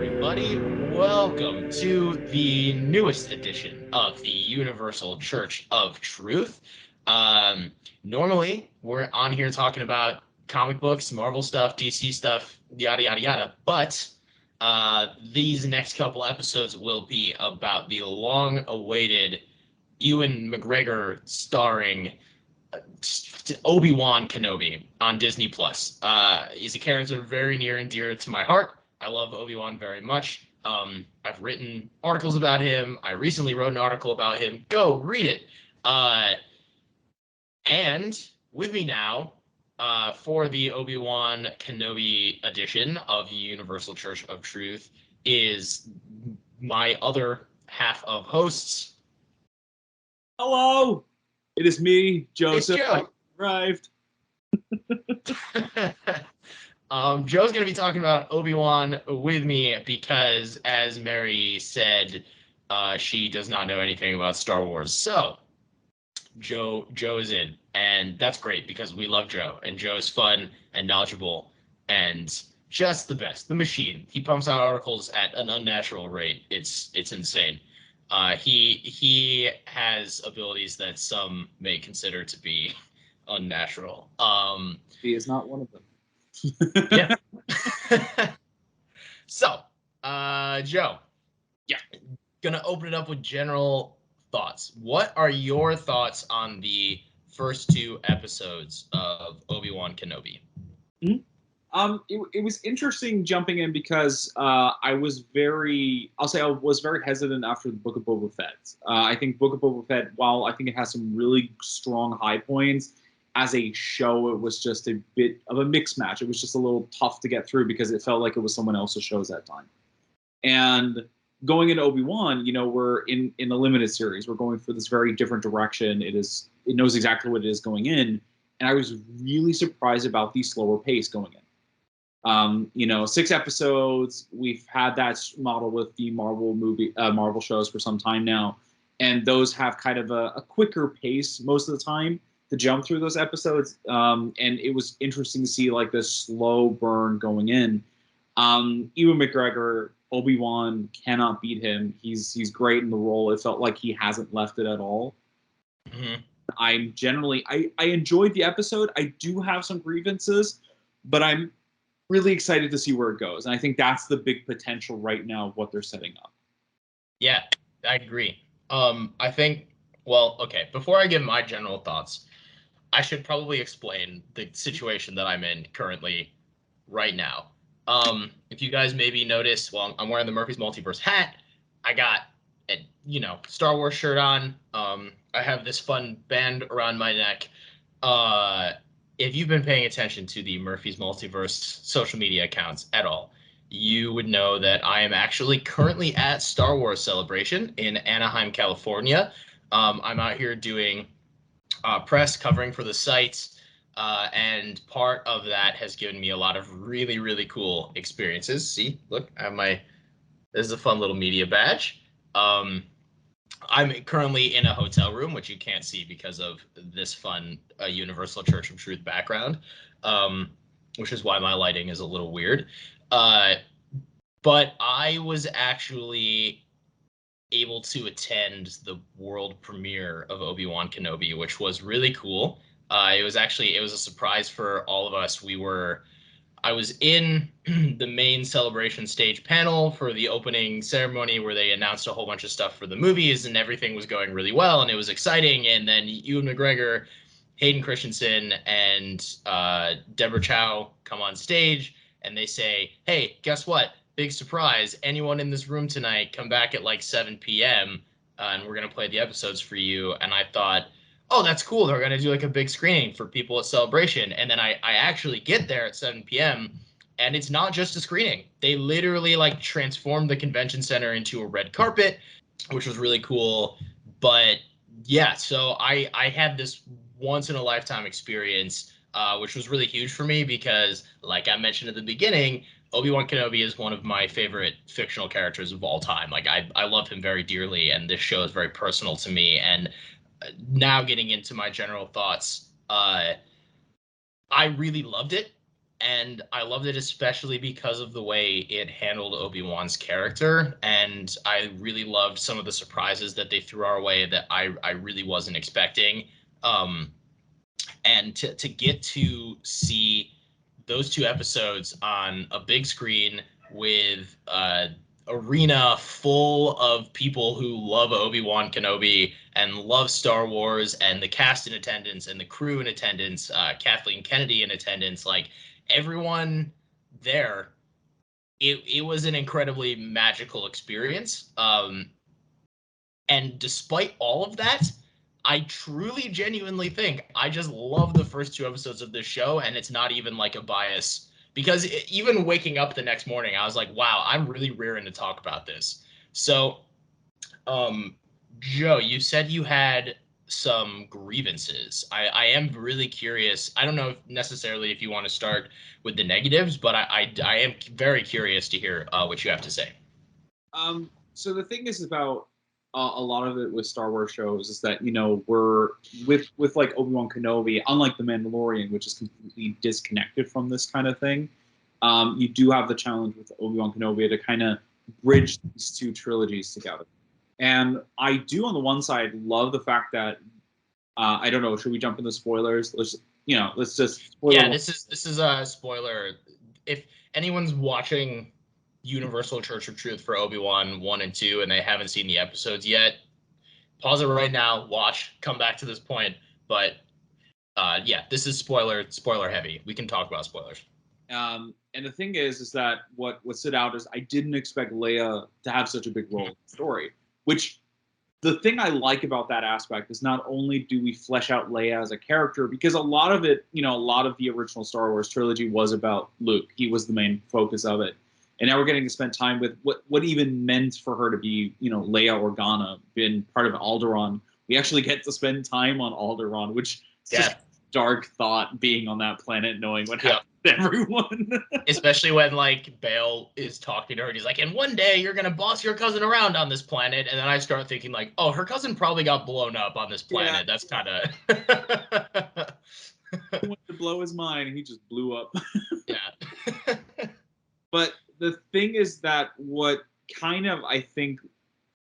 everybody. Welcome to the newest edition of the Universal Church of Truth. Normally, we're on here talking about comic books, Marvel stuff, DC stuff, yada, yada, yada. But these next couple episodes will be about the long-awaited Ewan McGregor starring Obi-Wan Kenobi on Disney Plus. He's a character very near and dear to my heart. I love Obi-Wan very much. I've written articles about him. I recently wrote an article about him. Go read it. And with me now for the Obi-Wan Kenobi edition of the Universal Church of Truth is my other half of hosts. Hello, it is me, Joseph. It's Joe. I arrived. Joe's going to be talking about Obi-Wan with me because, as Mary said, she does not know anything about Star Wars. So, Joe is in, and that's great because we love Joe, and Joe is fun and knowledgeable and just the best. The machine. He pumps out articles at an unnatural rate. It's insane. He has abilities that some may consider to be unnatural. He is not one of them. Yeah. So, Joe. Yeah. Gonna open it up with general thoughts. What are your thoughts on the first two episodes of Obi-Wan Kenobi? Mm-hmm. It was interesting jumping in because I was very hesitant after the Book of Boba Fett. I think Book of Boba Fett, while I think it has some really strong high points, as a show, it was just a bit of a mixed match. It was just a little tough to get through because it felt like it was someone else's shows that time. And going into Obi-Wan, we're in the limited series. We're going for this very different direction. It knows exactly what it is going in. And I was really surprised about the slower pace going in. 6 episodes. We've had that model with the Marvel shows for some time now. And those have kind of a quicker pace most of the time to jump through those episodes. And it was interesting to see like this slow burn going in. Ewan McGregor, Obi-Wan, cannot beat him. He's great in the role. It felt like he hasn't left it at all. Mm-hmm. I enjoyed the episode. I do have some grievances, but I'm really excited to see where it goes. And I think that's the big potential right now of what they're setting up. Yeah, I agree. I think, okay, before I give my general thoughts, I should probably explain the situation that I'm in currently right now. If you guys maybe notice, I'm wearing the Murphy's Multiverse hat. I got a, Star Wars shirt on. I have this fun band around my neck. If you've been paying attention to the Murphy's Multiverse social media accounts at all, you would know that I am actually currently at Star Wars Celebration in Anaheim, California. I'm out here doing press covering for the site, and part of that has given me a lot of really, really cool experiences. See, look, I have this is a fun little media badge. I'm currently in a hotel room, which you can't see because of this fun Universal Church of Truth background, which is why my lighting is a little weird. But I was actually able to attend the world premiere of Obi-Wan Kenobi, which was really cool. It was a surprise for all of us. I was in the main celebration stage panel for the opening ceremony where they announced a whole bunch of stuff for the movies and everything was going really well and it was exciting. And then Ewan McGregor, Hayden Christensen, and Deborah Chow come on stage and they say, "Hey, guess what? Big surprise. Anyone in this room tonight, come back at like 7 p.m. And we're going to play the episodes for you." And I thought, oh, that's cool. They're going to do like a big screening for people at Celebration. And then I actually get there at 7 p.m. and it's not just a screening. They literally like transformed the convention center into a red carpet, which was really cool. But yeah, so I had this once in a lifetime experience, which was really huge for me because, like I mentioned at the beginning, Obi-Wan Kenobi is one of my favorite fictional characters of all time. Like I love him very dearly, and this show is very personal to me. And now getting into my general thoughts, I really loved it. and I loved it especially because of the way it handled Obi-Wan's character, and I really loved some of the surprises that they threw our way that I really wasn't expecting. Um, and to get to see those two episodes on a big screen with arena full of people who love Obi-Wan Kenobi and love Star Wars, and the cast in attendance and the crew in attendance, Kathleen Kennedy in attendance, like everyone there, it was an incredibly magical experience. And despite all of that, I truly, genuinely think I just love the first two episodes of this show, and it's not even like a bias. Because even waking up the next morning, I was like, wow, I'm really rearing to talk about this. So, um, Joe, you said you had some grievances. I am really curious. I don't know if necessarily if you want to start with the negatives, but I am very curious to hear what you have to say. So the thing is about a lot of it with Star Wars shows is that we're with like Obi-Wan Kenobi, unlike the Mandalorian, which is completely disconnected from this kind of thing. You do have the challenge with Obi-Wan Kenobi to kind of bridge these two trilogies together. And I do, on the one side, love the fact that I don't know. Should we jump into spoilers? Let's just Yeah, spoiler. this is a spoiler. If anyone's watching Universal Church of Truth for Obi-Wan 1 and 2 and they haven't seen the episodes yet, pause it right now, watch, come back to this point. But yeah, this is spoiler heavy. We can talk about spoilers. And the thing is that what stood out is I didn't expect Leia to have such a big role in the story. Which the thing I like about that aspect is not only do we flesh out Leia as a character, because a lot of it, a lot of the original Star Wars trilogy was about Luke. He was the main focus of it. And now we're getting to spend time with what even meant for her to be, Leia Organa, being part of Alderaan. We actually get to spend time on Alderaan, which is just dark thought being on that planet, knowing what happened to everyone. Especially when like Bale is talking to her and he's like, and one day you're gonna boss your cousin around on this planet. And then I start thinking like, oh, her cousin probably got blown up on this planet. That's kind of He wanted to blow his mind and he just blew up. Yeah. But the thing is that what kind of I think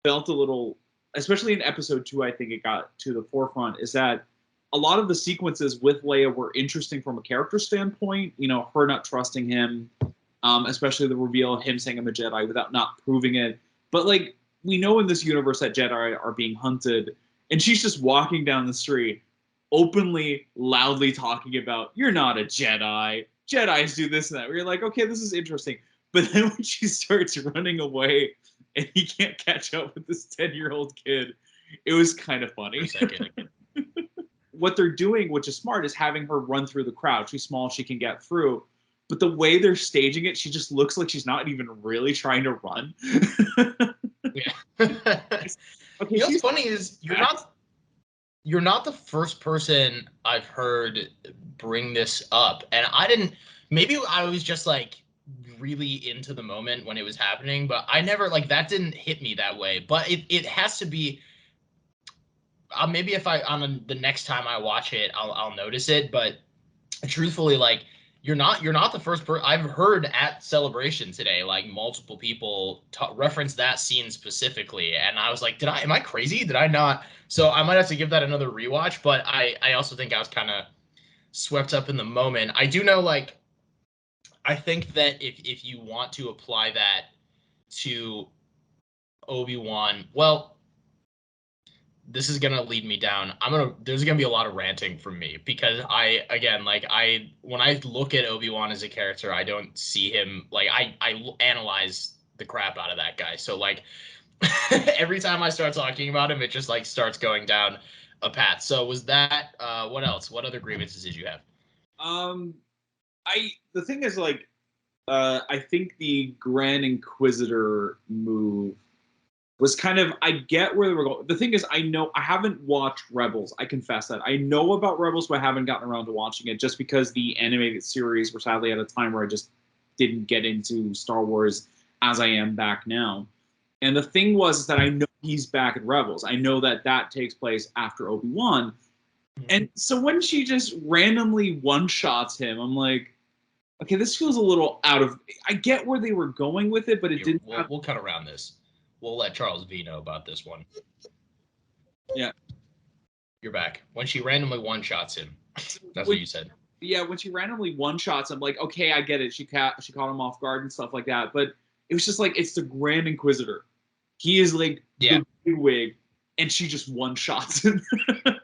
felt a little, especially in episode 2, I think it got to the forefront, is that a lot of the sequences with Leia were interesting from a character standpoint. Her not trusting him, especially the reveal of him saying I'm a Jedi without not proving it. But like we know in this universe that Jedi are being hunted, and she's just walking down the street, openly, loudly talking about you're not a Jedi. Jedis do this and that. We're like, okay, this is interesting. But then when she starts running away and he can't catch up with this 10-year-old kid, it was kind of funny. What they're doing, which is smart, is having her run through the crowd. She's small, she can get through. But the way they're staging it, she just looks like she's not even really trying to run. Yeah. Okay, what's funny is you're not the first person I've heard bring this up. And maybe I was just like really into the moment when it was happening, but I never like that didn't hit me that way. But it has to be maybe if I on the next time I watch it, I'll notice it. But truthfully, like you're not the first person I've heard at Celebration today. Like multiple people reference that scene specifically, and I was like, am I crazy? Did I not? So I might have to give that another rewatch. But I also think I was kind of swept up in the moment. I do know like I think that if you want to apply that to Obi-Wan, well, this is gonna lead me down. There's gonna be a lot of ranting from me because when I look at Obi-Wan as a character, I don't see him like I analyze the crap out of that guy. So like every time I start talking about him, it just like starts going down a path. So was that what else? What other grievances did you have? The thing is like I think the Grand Inquisitor move was kind of, I get where they were going. The thing is, I haven't watched Rebels. I confess that. I know about Rebels, but I haven't gotten around to watching it just because the animated series were sadly at a time where I just didn't get into Star Wars as I am back now. And the thing was that I know he's back in Rebels. I know that takes place after Obi-Wan. And so when she just randomly one-shots him, I'm like, okay, this feels a little out of. I get where they were going with it, but it Here, didn't. we'll cut around this. We'll let Charles V know about this one. Yeah. You're back. When she randomly one-shots him. That's what you said. Yeah, when she randomly one-shots, I'm like, okay, I get it. She caught him off guard and stuff like that. But it was just like, it's the Grand Inquisitor. He is like Yeah. the big wig, and she just one-shots him.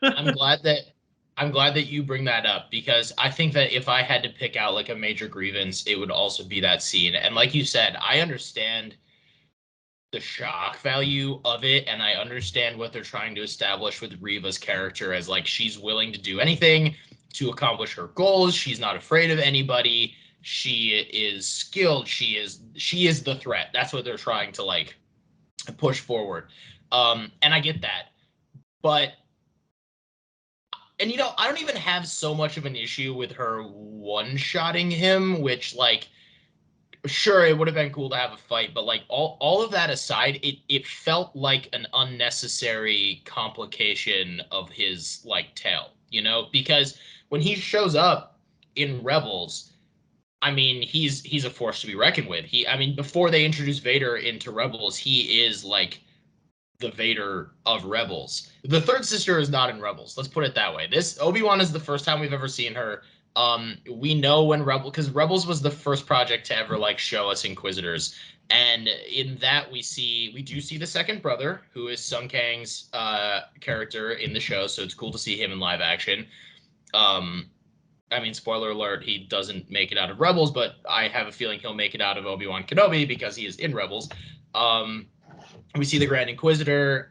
I'm glad that you bring that up, because I think that if I had to pick out like a major grievance, it would also be that scene. And like you said, I understand the shock value of it, and I understand what they're trying to establish with Reva's character as like she's willing to do anything to accomplish her goals. She's not afraid of anybody. She is skilled. She is the threat. That's what they're trying to like push forward. And I get that. But and I don't even have so much of an issue with her one-shotting him, which like sure, it would have been cool to have a fight, but like all of that aside, it felt like an unnecessary complication of his like tale, because when he shows up in Rebels, I mean, he's a force to be reckoned with. I mean, before they introduce Vader into Rebels, he is like the Vader of Rebels. The third sister is not in Rebels. Let's put it that way. This Obi-Wan is the first time we've ever seen her. We know when because Rebels was the first project to ever like show us Inquisitors, and in that we do see the second brother, who is Sung Kang's character in the show. So it's cool to see him in live action. I mean, spoiler alert, he doesn't make it out of Rebels, but I have a feeling he'll make it out of Obi-Wan Kenobi because he is in Rebels. We see the Grand Inquisitor.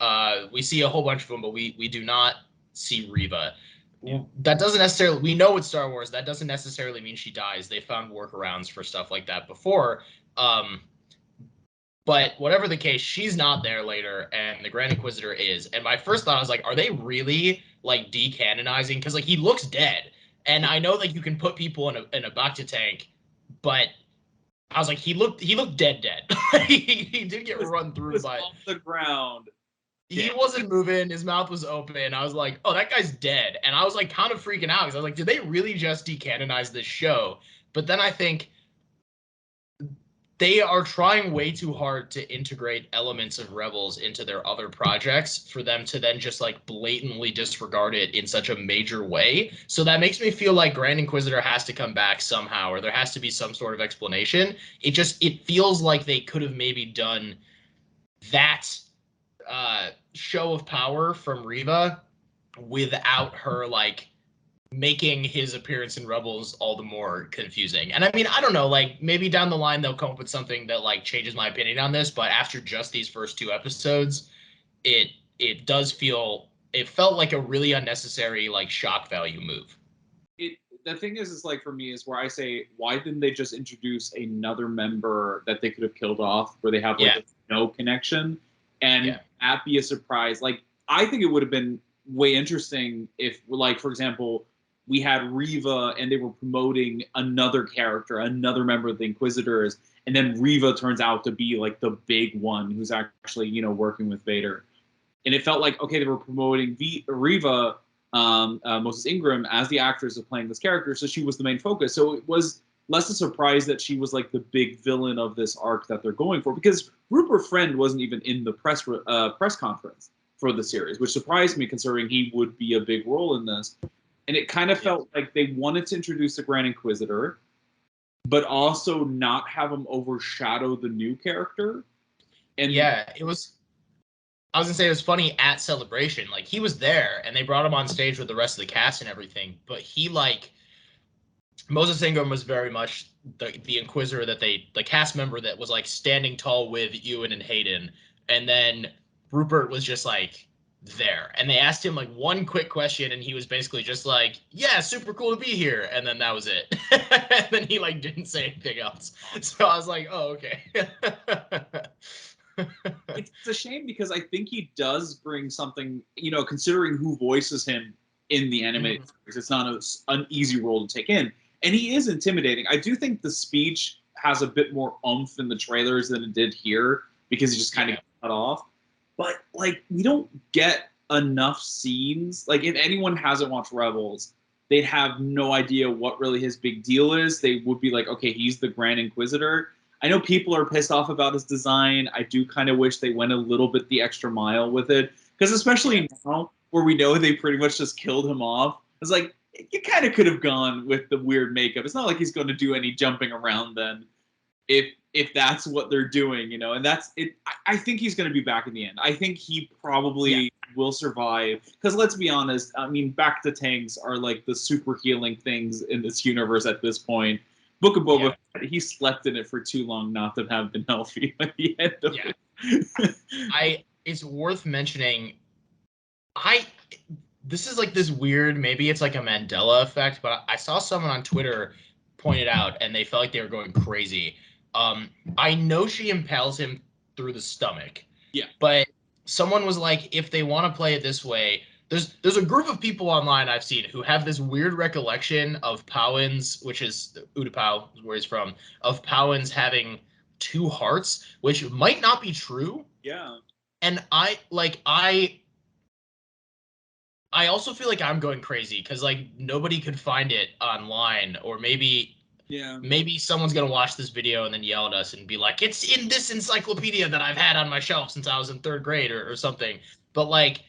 We see a whole bunch of them, but we do not see Reva. That doesn't necessarily. We know it's Star Wars. That doesn't necessarily mean she dies. They found workarounds for stuff like that before. But whatever the case, she's not there later, and the Grand Inquisitor is. And my first thought, I was like, are they really like decanonizing? Because like he looks dead, and I know that you can put people in a Bacta tank, but I was like, he looked dead. He did get run through, was but off the ground. he wasn't moving. His mouth was open. I was like, oh, that guy's dead. And I was like kind of freaking out because I was like, did they really just decanonize this show? But then I think they are trying way too hard to integrate elements of Rebels into their other projects for them to then just like blatantly disregard it in such a major way. So that makes me feel like Grand Inquisitor has to come back somehow, or there has to be some sort of explanation. It feels like they could have maybe done that show of power from Reva without her like making his appearance in Rebels all the more confusing. And I mean, I don't know, like maybe down the line they'll come up with something that like changes my opinion on this, but after just these first two episodes, it felt like a really unnecessary like shock value move. The thing is like for me is where I say, why didn't they just introduce another member that they could have killed off where they have like no connection and that be a surprise? Like I think it would have been way interesting if like for example we had Reva and they were promoting another character, another member of the Inquisitors, and then Reva turns out to be like the big one who's actually working with Vader, and it felt like okay they were promoting Reva, Moses Ingram, as the actress of playing this character, so she was the main focus. So it was less a surprise that she was like the big villain of this arc that they're going for, because Rupert Friend wasn't even in the press conference for the series, which surprised me considering he would be a big role in this. And it kind of felt like they wanted to introduce the Grand Inquisitor, but also not have him overshadow the new character. And it was. I was gonna say it was funny at Celebration. Like he was there, and they brought him on stage with the rest of the cast and everything. But he like Moses Ingram was very much the Inquisitor the cast member that was like standing tall with Ewan and Hayden, and then Rupert was just like there. And they asked him like one quick question, and he was basically just like, "Yeah, super cool to be here," and then that was it. And then he like didn't say anything else. So I was like, "Oh, okay." It's a shame because I think he does bring something, considering who voices him in the animated series. It's not an easy role to take in. And he is intimidating. I do think the speech has a bit more oomph in the trailers than it did here because he just kind of cut off. But, like, we don't get enough scenes. Like, if anyone hasn't watched Rebels, they'd have no idea what really his big deal is. They would be like, okay, he's the Grand Inquisitor. I know people are pissed off about his design. I do kind of wish they went a little bit the extra mile with it, because especially now where we know they pretty much just killed him off, it's like you kind of could have gone with the weird makeup. It's not like he's going to do any jumping around then, if that's what they're doing, and that's it. I think he's going to be back in the end. I think he probably will survive, because let's be honest, I mean, back to tanks are like the super healing things in this universe at this point. Book of Boba Fett, he slept in it for too long not to have been healthy at the end of it. It's worth mentioning, this is like this weird, maybe it's like a Mandela effect, but I saw someone on Twitter point it out and they felt like they were going crazy. I know she impales him through the stomach. Yeah. But someone was like, if they want to play it this way, there's a group of people online I've seen who have this weird recollection of Powins, which is Utapau, where he's from, of Powins having two hearts, which might not be true. Yeah. And I also feel like I'm going crazy because like nobody could find it online, or maybe someone's gonna watch this video and then yell at us and be like, it's in this encyclopedia that I've had on my shelf since I was in third grade or something. But like,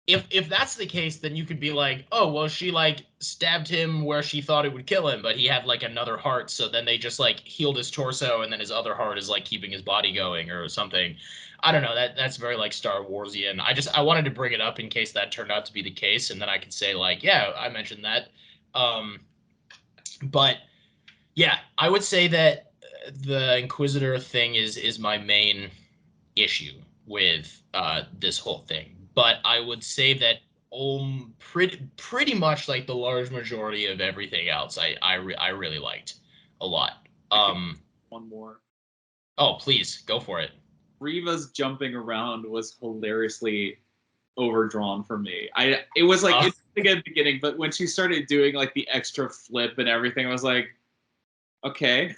if that's the case, then you could be like, oh well, she like stabbed him where she thought it would kill him, but he had like another heart, so then they just like healed his torso and then his other heart is like keeping his body going or something. I don't know. That's very like Star Warsian. I wanted to bring it up in case that turned out to be the case, and then I could say like, yeah, I mentioned that. But yeah, I would say that the Inquisitor thing is my main issue with this whole thing. But I would say that pretty much like the large majority of everything else, I really liked a lot. One more. Oh, please go for it. Riva's jumping around was hilariously overdrawn for me. It was like it's the beginning, but when she started doing like the extra flip and everything, I was like, okay.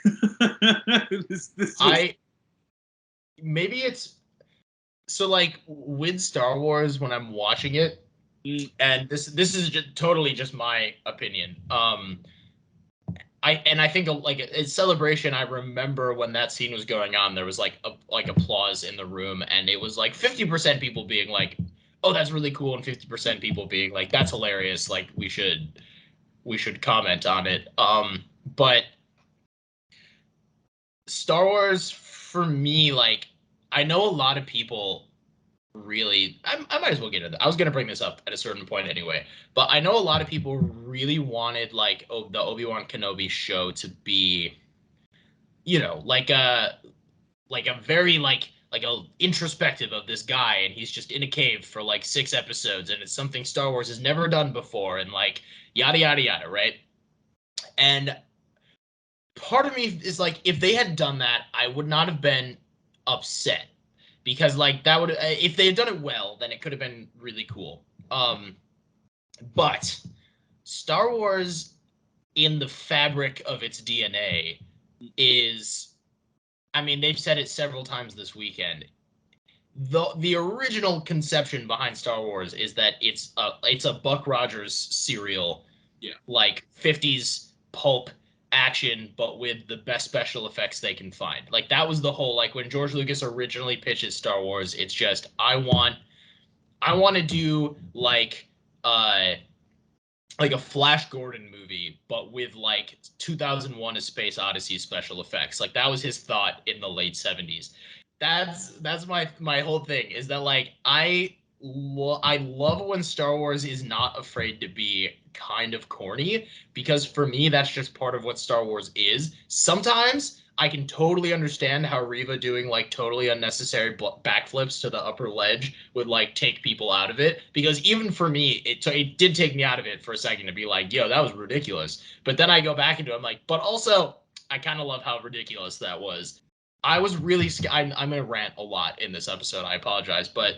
Maybe it's so like with Star Wars when I'm watching it, and this is just totally just my opinion. I think like in Celebration, I remember when that scene was going on, there was like applause in the room, and it was like 50% people being like, "Oh, that's really cool," and 50% people being like, "That's hilarious." Like we should comment on it. But Star Wars for me, like I know a lot of people really I might as well get into that. I was gonna bring this up at a certain point anyway, but I know a lot of people really wanted like the Obi-Wan Kenobi show to be, like a very like a introspective of this guy, and he's just in a cave for like 6 episodes, and it's something Star Wars has never done before, and like yada yada yada, right? And part of me is like, if they had done that, I would not have been upset, because like that would, if they had done it well, then it could have been really cool. But Star Wars, in the fabric of its DNA, is, I mean, they've said it several times this weekend. The original conception behind Star Wars is that it's a Buck Rogers serial, like 50s pulp action, but with the best special effects they can find. Like that was the whole, like when George Lucas originally pitches Star Wars, it's just I want to do like a Flash Gordon movie, but with like 2001: A Space Odyssey special effects. Like that was his thought in the late 70s. That's my whole thing, is that like I love when Star Wars is not afraid to be kind of corny, because for me that's just part of what Star Wars is. Sometimes I can totally understand how Reva doing like totally unnecessary backflips to the upper ledge would like take people out of it, because even for me it did take me out of it for a second to be like, yo, that was ridiculous. But then I go back into it, I'm like, but also I kind of love how ridiculous that was. I was really I'm gonna rant a lot in this episode, I apologize, but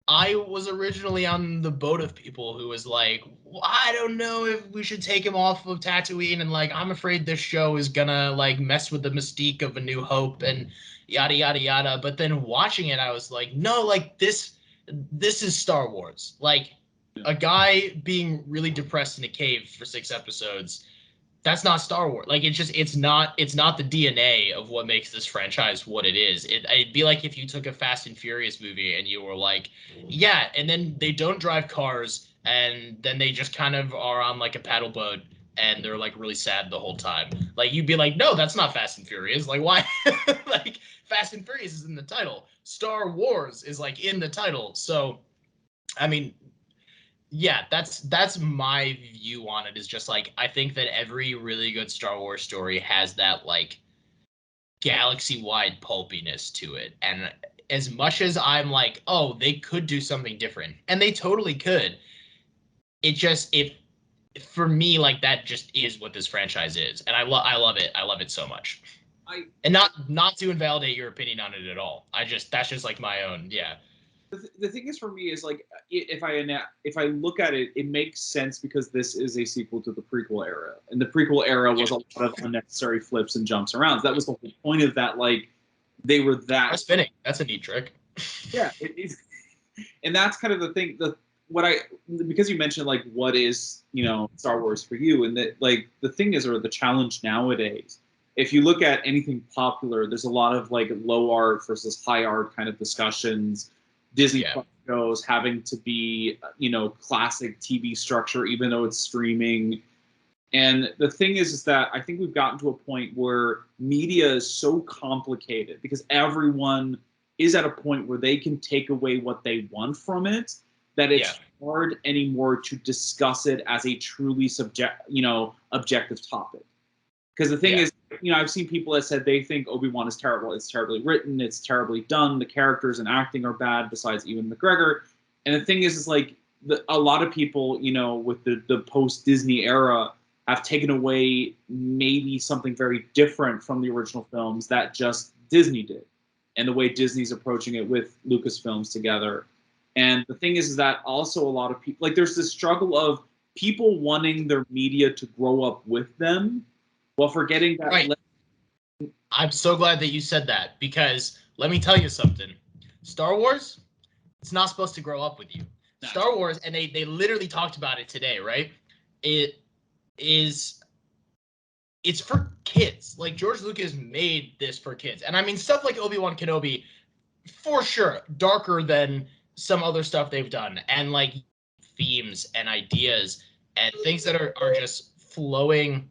I was originally on the boat of people who was like, well, I don't know if we should take him off of Tatooine, and like I'm afraid this show is gonna like mess with the mystique of A New Hope and yada yada yada. But then watching it, I was like, no, like this this is Star Wars. Like, a guy being really depressed in a cave for 6 episodes, that's not Star Wars. Like, it's not the DNA of what makes this franchise what it is. It'd be like if you took a Fast and Furious movie and you were like, yeah, and then they don't drive cars, and then they just kind of are on like a paddle boat, and they're like really sad the whole time. Like, you'd be like, no, that's not Fast and Furious. Like, why? Like, Fast and Furious is in the title. Star Wars is like in the title. So, I mean, yeah, that's my view on it, is just like, I think that every really good Star Wars story has that like galaxy-wide pulpiness to it. And as much as I'm like, oh, they could do something different, and they totally could, it just, if for me, like, that just is what this franchise is, and I love it. I love it so much. And not to invalidate your opinion on it at all. That's just like my own, yeah. The thing is, for me, is like, if I look at it, it makes sense because this is a sequel to the prequel era, and the prequel era was a lot of unnecessary flips and jumps around. That was the whole point of that. Like, they were that spinning. That's a neat trick. Yeah, it is, and that's kind of the thing. Because you mentioned like what is Star Wars for you, and that, like, the thing is, or the challenge nowadays, if you look at anything popular, there's a lot of like low art versus high art kind of discussions. Disney shows having to be, classic TV structure, even though it's streaming. And the thing is that I think we've gotten to a point where media is so complicated because everyone is at a point where they can take away what they want from it, that it's hard anymore to discuss it as a truly objective topic. Because the thing is, I've seen people that said they think Obi-Wan is terrible. It's terribly written. It's terribly done. The characters and acting are bad, besides Ewan McGregor. And the thing is like, a lot of people, with the post-Disney era, have taken away maybe something very different from the original films that just Disney did, and the way Disney's approaching it with Lucasfilms together. And the thing is that also a lot of people, like, there's this struggle of people wanting their media to grow up with them, while forgetting that. Right. I'm so glad that you said that, because let me tell you something. Star Wars, it's not supposed to grow up with you. No. Star Wars, and they literally talked about it today, right? It's for kids. Like, George Lucas made this for kids. And I mean, stuff like Obi-Wan Kenobi, for sure, darker than some other stuff they've done. And like themes and ideas and things that are just flowing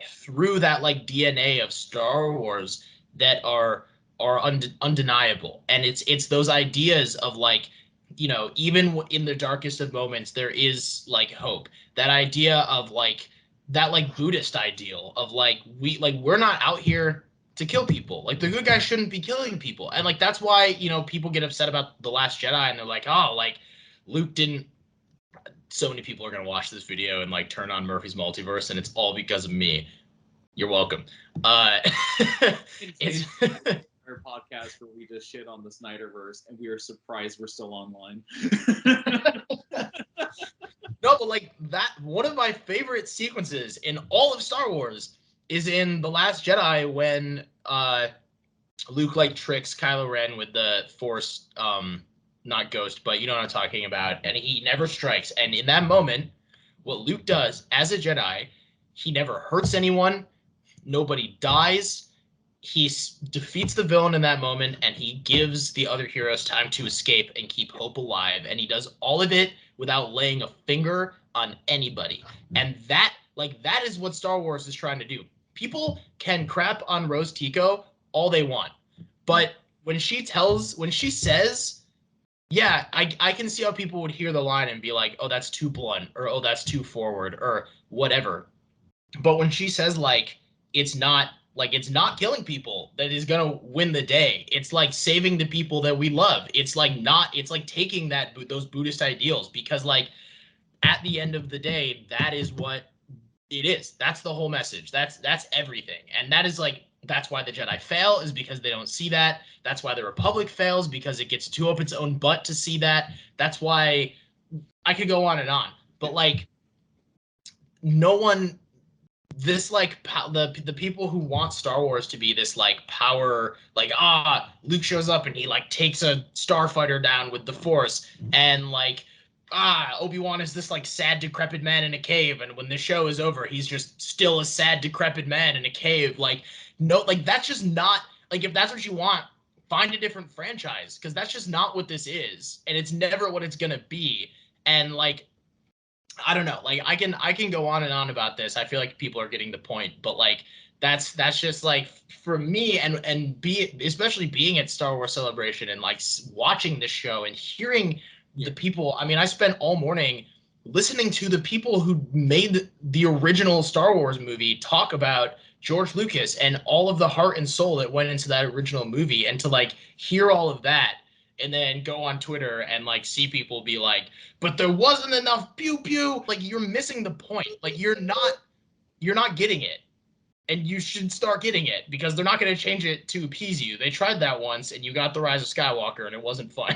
through that like DNA of Star Wars that are undeniable. And it's those ideas of like, even in the darkest of moments, there is like hope. That idea of like that like Buddhist ideal of like, we're not out here to kill people. Like, the good guys shouldn't be killing people. And like, that's why, people get upset about The Last Jedi, and they're like, oh, like, Luke didn't. So many people are going to watch this video and like turn on Murphy's Multiverse, and it's all because of me. You're welcome. It's our podcast where we just shit on the Snyderverse, and we are surprised we're still online. No, but like, that, one of my favorite sequences in all of Star Wars is in The Last Jedi, when Luke like tricks Kylo Ren with the Force, not Ghost, but you know what I'm talking about, and he never strikes. And in that moment, what Luke does as a Jedi, he never hurts anyone. Nobody dies. He defeats the villain in that moment, and he gives the other heroes time to escape and keep hope alive. And he does all of it without laying a finger on anybody. And that is what Star Wars is trying to do. People can crap on Rose Tico all they want, but when she says, yeah, I can see how people would hear the line and be like, oh, that's too blunt, or oh, that's too forward, or whatever. But when she says like, it's not killing people that is gonna win the day. It's like saving the people that we love. It's like taking those Buddhist ideals, because like, at the end of the day, that is what it is. That's the whole message. That's everything. And that is like, that's why the Jedi fail, is because they don't see that. That's why the Republic fails, because it gets too up its own butt to see that. That's why I could go on and on. But like, no one this like the people who want Star Wars to be this like power, like Luke shows up and he like takes a starfighter down with the Force, and like Obi-Wan is this like sad decrepit man in a cave, and when the show is over he's just still a sad decrepit man in a cave. Like no, like that's just not, like if that's what you want, find a different franchise, because that's just not what this is, and it's never what it's gonna be. And like I don't know. Like I can go on and on about this. I feel like people are getting the point, but like that's just like for me, and be especially being at Star Wars Celebration and like watching this show and hearing the people. I mean, I spent all morning listening to the people who made the original Star Wars movie talk about George Lucas and all of the heart and soul that went into that original movie, and to like hear all of that and then go on Twitter and like see people be like, but there wasn't enough pew pew. Like you're missing the point. Like you're not getting it. And you should start getting it, because they're not going to change it to appease you. They tried that once and you got The Rise of Skywalker and it wasn't fun.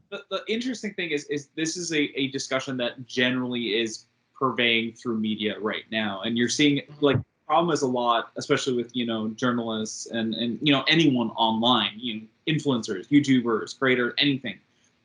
The interesting thing is this is a discussion that generally is purveying through media right now, and you're seeing like the problem is a lot, especially with journalists and anyone online, influencers, YouTubers, creators, anything,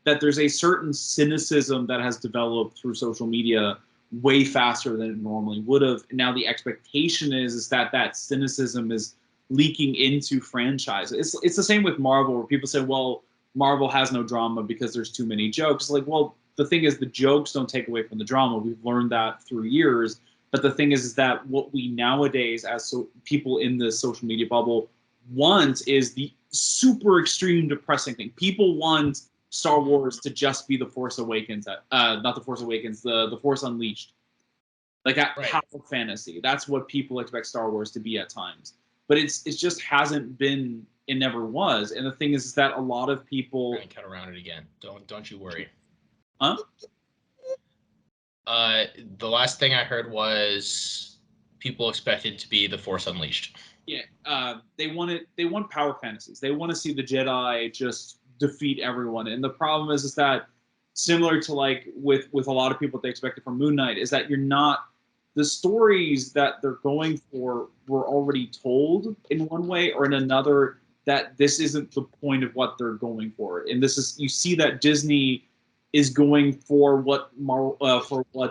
that there's a certain cynicism that has developed through social media way faster than it normally would have. And now the expectation is that that cynicism is leaking into franchises. It's the same with Marvel, where people say, well, Marvel has no drama because there's too many jokes. Like, well, the thing is, the jokes don't take away from the drama. We've learned that through years. But the thing is that what we nowadays, as people in the social media bubble, want is the super extreme depressing thing. People want Star Wars to just be the Force Awakens, not the Force Awakens, the Force Unleashed, like that Right. power fantasy. That's what people expect Star Wars to be at times. But it just hasn't been. It never was. And the thing is that a lot of people. Try and cut around it again. Don't you worry. Huh? The last thing I heard was people expected to be the Force Unleashed. Yeah, they want power fantasies. They want to see the Jedi just defeat everyone. And the problem is that, similar to like with a lot of people, what they expected from Moon Knight, is that you're not, the stories that they're going for were already told in one way or in another, that this isn't the point of what they're going for. And this is, you see that Disney is going for what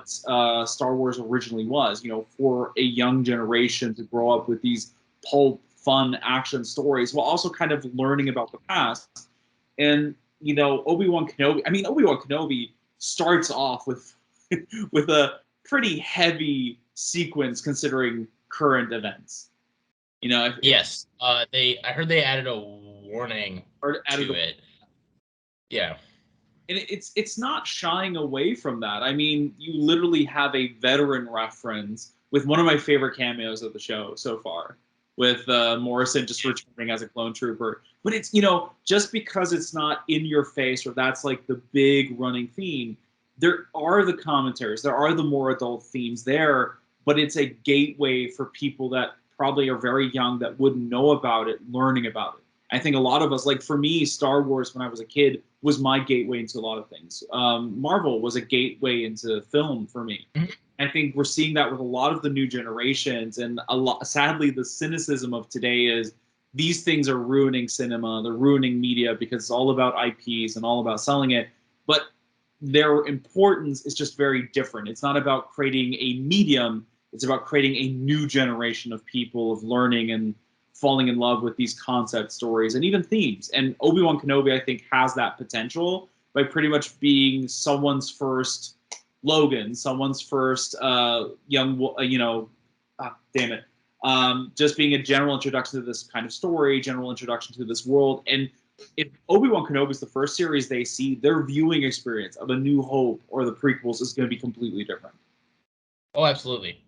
Star Wars originally was, for a young generation to grow up with these pulp, fun action stories, while also kind of learning about the past. And Obi-Wan Kenobi starts off with with a pretty heavy sequence considering current events. Yes. I heard they added a warning to it. Yeah. And it's not shying away from that. I mean, you literally have a veteran reference with one of my favorite cameos of the show so far, with Morrison just returning as a clone trooper. But it's, just because it's not in your face, or that's like the big running theme, there are the commentaries, there are the more adult themes there, but it's a gateway for people that probably are very young that wouldn't know about it, learning about it. I think a lot of us, like for me, Star Wars when I was a kid was my gateway into a lot of things. Marvel was a gateway into film for me. Mm-hmm. I think we're seeing that with a lot of the new generations, and sadly, the cynicism of today is these things are ruining cinema, they're ruining media because it's all about IPs and all about selling it. But their importance is just very different. It's not about creating a medium, it's about creating a new generation of people, of learning and falling in love with these concept stories and even themes. And Obi-Wan Kenobi, I think, has that potential by pretty much being someone's first Logan, someone's first just being a general introduction to this kind of story, general introduction to this world. And if Obi-Wan Kenobi is the first series they see, their viewing experience of A New Hope or the prequels is going to be completely different. Oh, absolutely.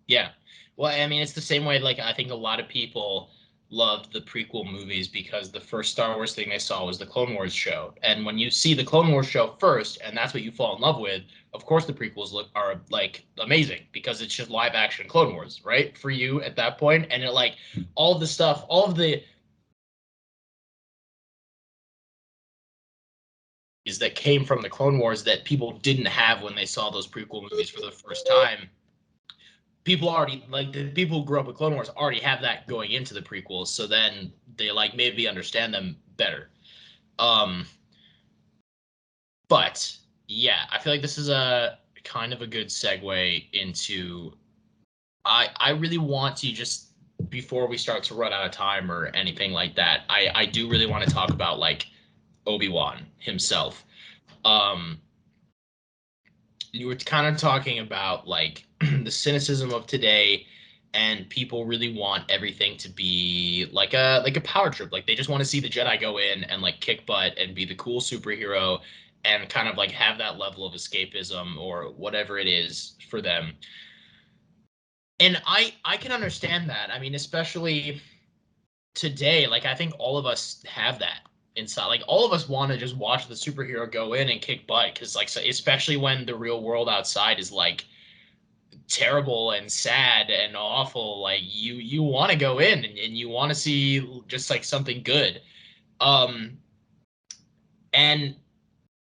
Yeah. Well, I mean, it's the same way, like, I think a lot of people loved the prequel movies because the first Star Wars thing they saw was the Clone Wars show. And when you see the Clone Wars show first, and that's what you fall in love with, of course the prequels are like amazing because it's just live action Clone Wars, right? For you at that point. And it like all of the stuff, all of the that came from the Clone Wars that people didn't have when they saw those prequel movies for the first time. People already, like, the people who grew up with Clone Wars already have that going into the prequels, so then they, like, maybe understand them better. But yeah, I feel like this is a kind of a good segue into I really want to just, before we start to run out of time or anything like that, I do really want to talk about, like, Obi-Wan himself. Um you were kind of talking about, like, the cynicism of today, and people really want everything to be like a power trip. Like, they just want to see the Jedi go in and, like, kick butt and be the cool superhero and kind of, like, have that level of escapism or whatever it is for them. And I can understand that. I mean, especially today, like, I think all of us have that inside. Like, all of us want to just watch the superhero go in and kick butt, because, like, so, especially when the real world outside is, like, terrible and sad and awful, like, you want to go in and you want to see just, like, something good. um and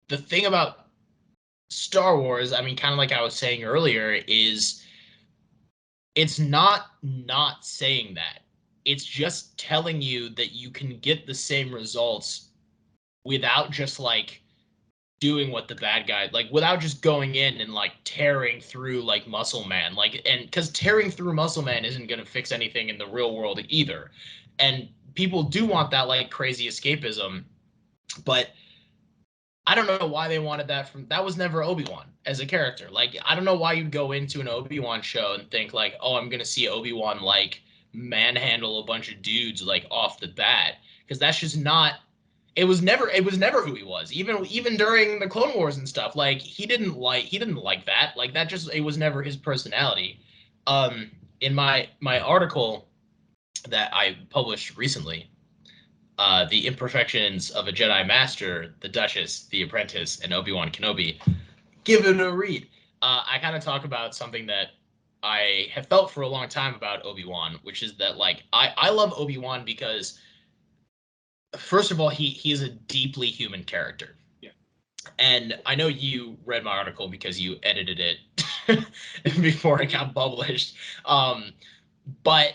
the thing about Star Wars, I mean, kind of like I was saying earlier, is it's not saying that. It's just telling you that you can get the same results without just, like, doing what the bad guy, like, without just going in and, like, tearing through, like, Muscle Man, like, and because tearing through Muscle Man isn't going to fix anything in the real world either. And people do want that, like, crazy escapism, but I don't know why they wanted that. From that was never Obi-Wan as a character. Like, I don't know why you'd go into an Obi-Wan show and think, like, oh, I'm gonna see Obi-Wan, like, manhandle a bunch of dudes, like, off the bat, because that's just not. It was never who he was. Even during the Clone Wars and stuff, like, he didn't like that. Like, that just, it was never his personality. In my article that I published recently, The Imperfections of a Jedi Master, The Duchess, The Apprentice, and Obi-Wan Kenobi. Give it a read. I kind of talk about something that I have felt for a long time about Obi-Wan, which is that, like, I love Obi-Wan because, first of all, he's a deeply human character. Yeah. And I know you read my article because you edited it before it got published. But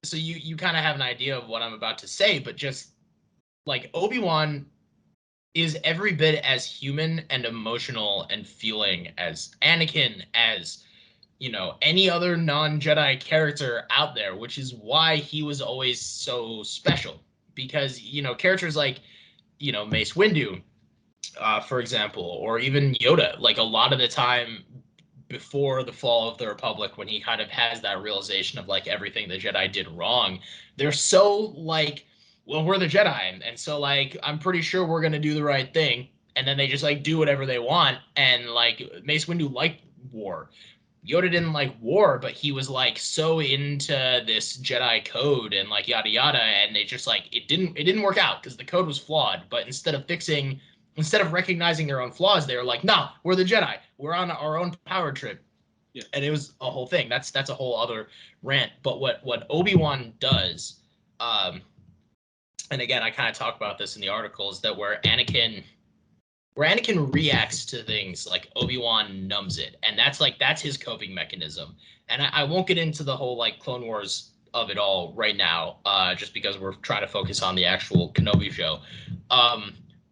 so you kind of have an idea of what I'm about to say, but just, like, Obi-Wan is every bit as human and emotional and feeling as Anakin, as, any other non-Jedi character out there, which is why he was always so special. Because, characters like, Mace Windu, for example, or even Yoda, like, a lot of the time before the fall of the Republic, when he kind of has that realization of, like, everything the Jedi did wrong, they're so, like, well, we're the Jedi, and so, like, I'm pretty sure we're gonna do the right thing, and then they just, like, do whatever they want. And, like, Mace Windu liked war. Yoda didn't like war, but he was, like, so into this Jedi code and, like, yada yada, and it just, like, it didn't work out because the code was flawed. But instead of recognizing their own flaws, they were like, no, we're the Jedi. We're on our own power trip. Yeah. And it was a whole thing. That's a whole other rant. But what Obi-Wan does, and again, I kind of talk about this in the article, is that where Anakin reacts to things, like, Obi-Wan numbs it, and that's his coping mechanism. And I won't get into the whole, like, Clone Wars of it all right now, just because we're trying to focus on the actual Kenobi show.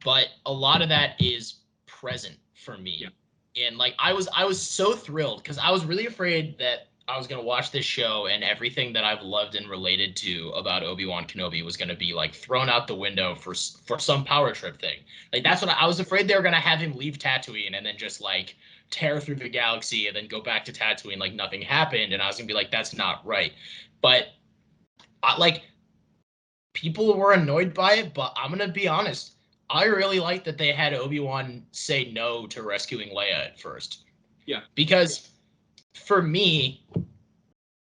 But a lot of that is present for me. Yeah. And, like, I was so thrilled because I was really afraid that I was gonna watch this show and everything that I've loved and related to about Obi-Wan Kenobi was gonna be, like, thrown out the window for some power trip thing. Like, that's what I was afraid they were gonna have him leave Tatooine and then just, like, tear through the galaxy and then go back to Tatooine like nothing happened, and I was gonna be like, that's not right. But like, people were annoyed by it, but I'm gonna be honest. I really like that they had Obi-Wan say no to rescuing Leia at first. Yeah. Because for me,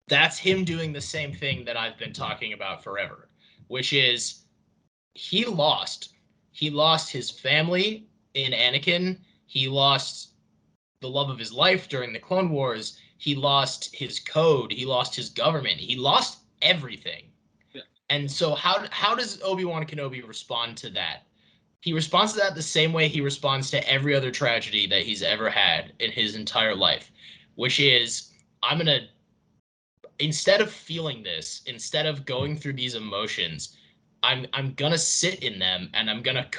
that's him doing the same thing that I've been talking about forever, which is he lost. He lost his family in Anakin. He lost the love of his life during the Clone Wars. He lost his code. He lost his government. He lost everything. Yeah. And so how does Obi-Wan Kenobi respond to that? He responds to that the same way he responds to every other tragedy that he's ever had in his entire life, which is, I'm going to, instead of feeling this, instead of going through these emotions, I'm gonna sit in them and I'm gonna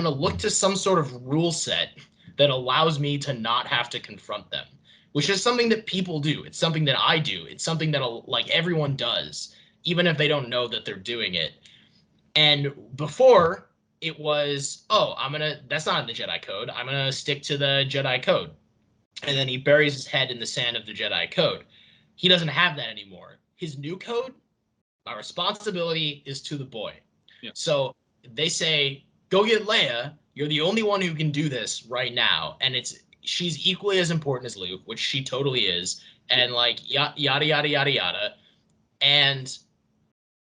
look to some sort of rule set that allows me to not have to confront them, which is something that people do. It's something that I do. It's something that like everyone does, even if they don't know that they're doing it. And before it was, oh, that's not in the Jedi code. I'm gonna stick to the Jedi code. And then he buries his head in the sand of the Jedi code. He doesn't have that anymore. His new code, my responsibility is to the boy. Yeah. So they say, go get Leia. You're the only one who can do this right now. And she's equally as important as Luke, which she totally is. And like yada yada yada yada. And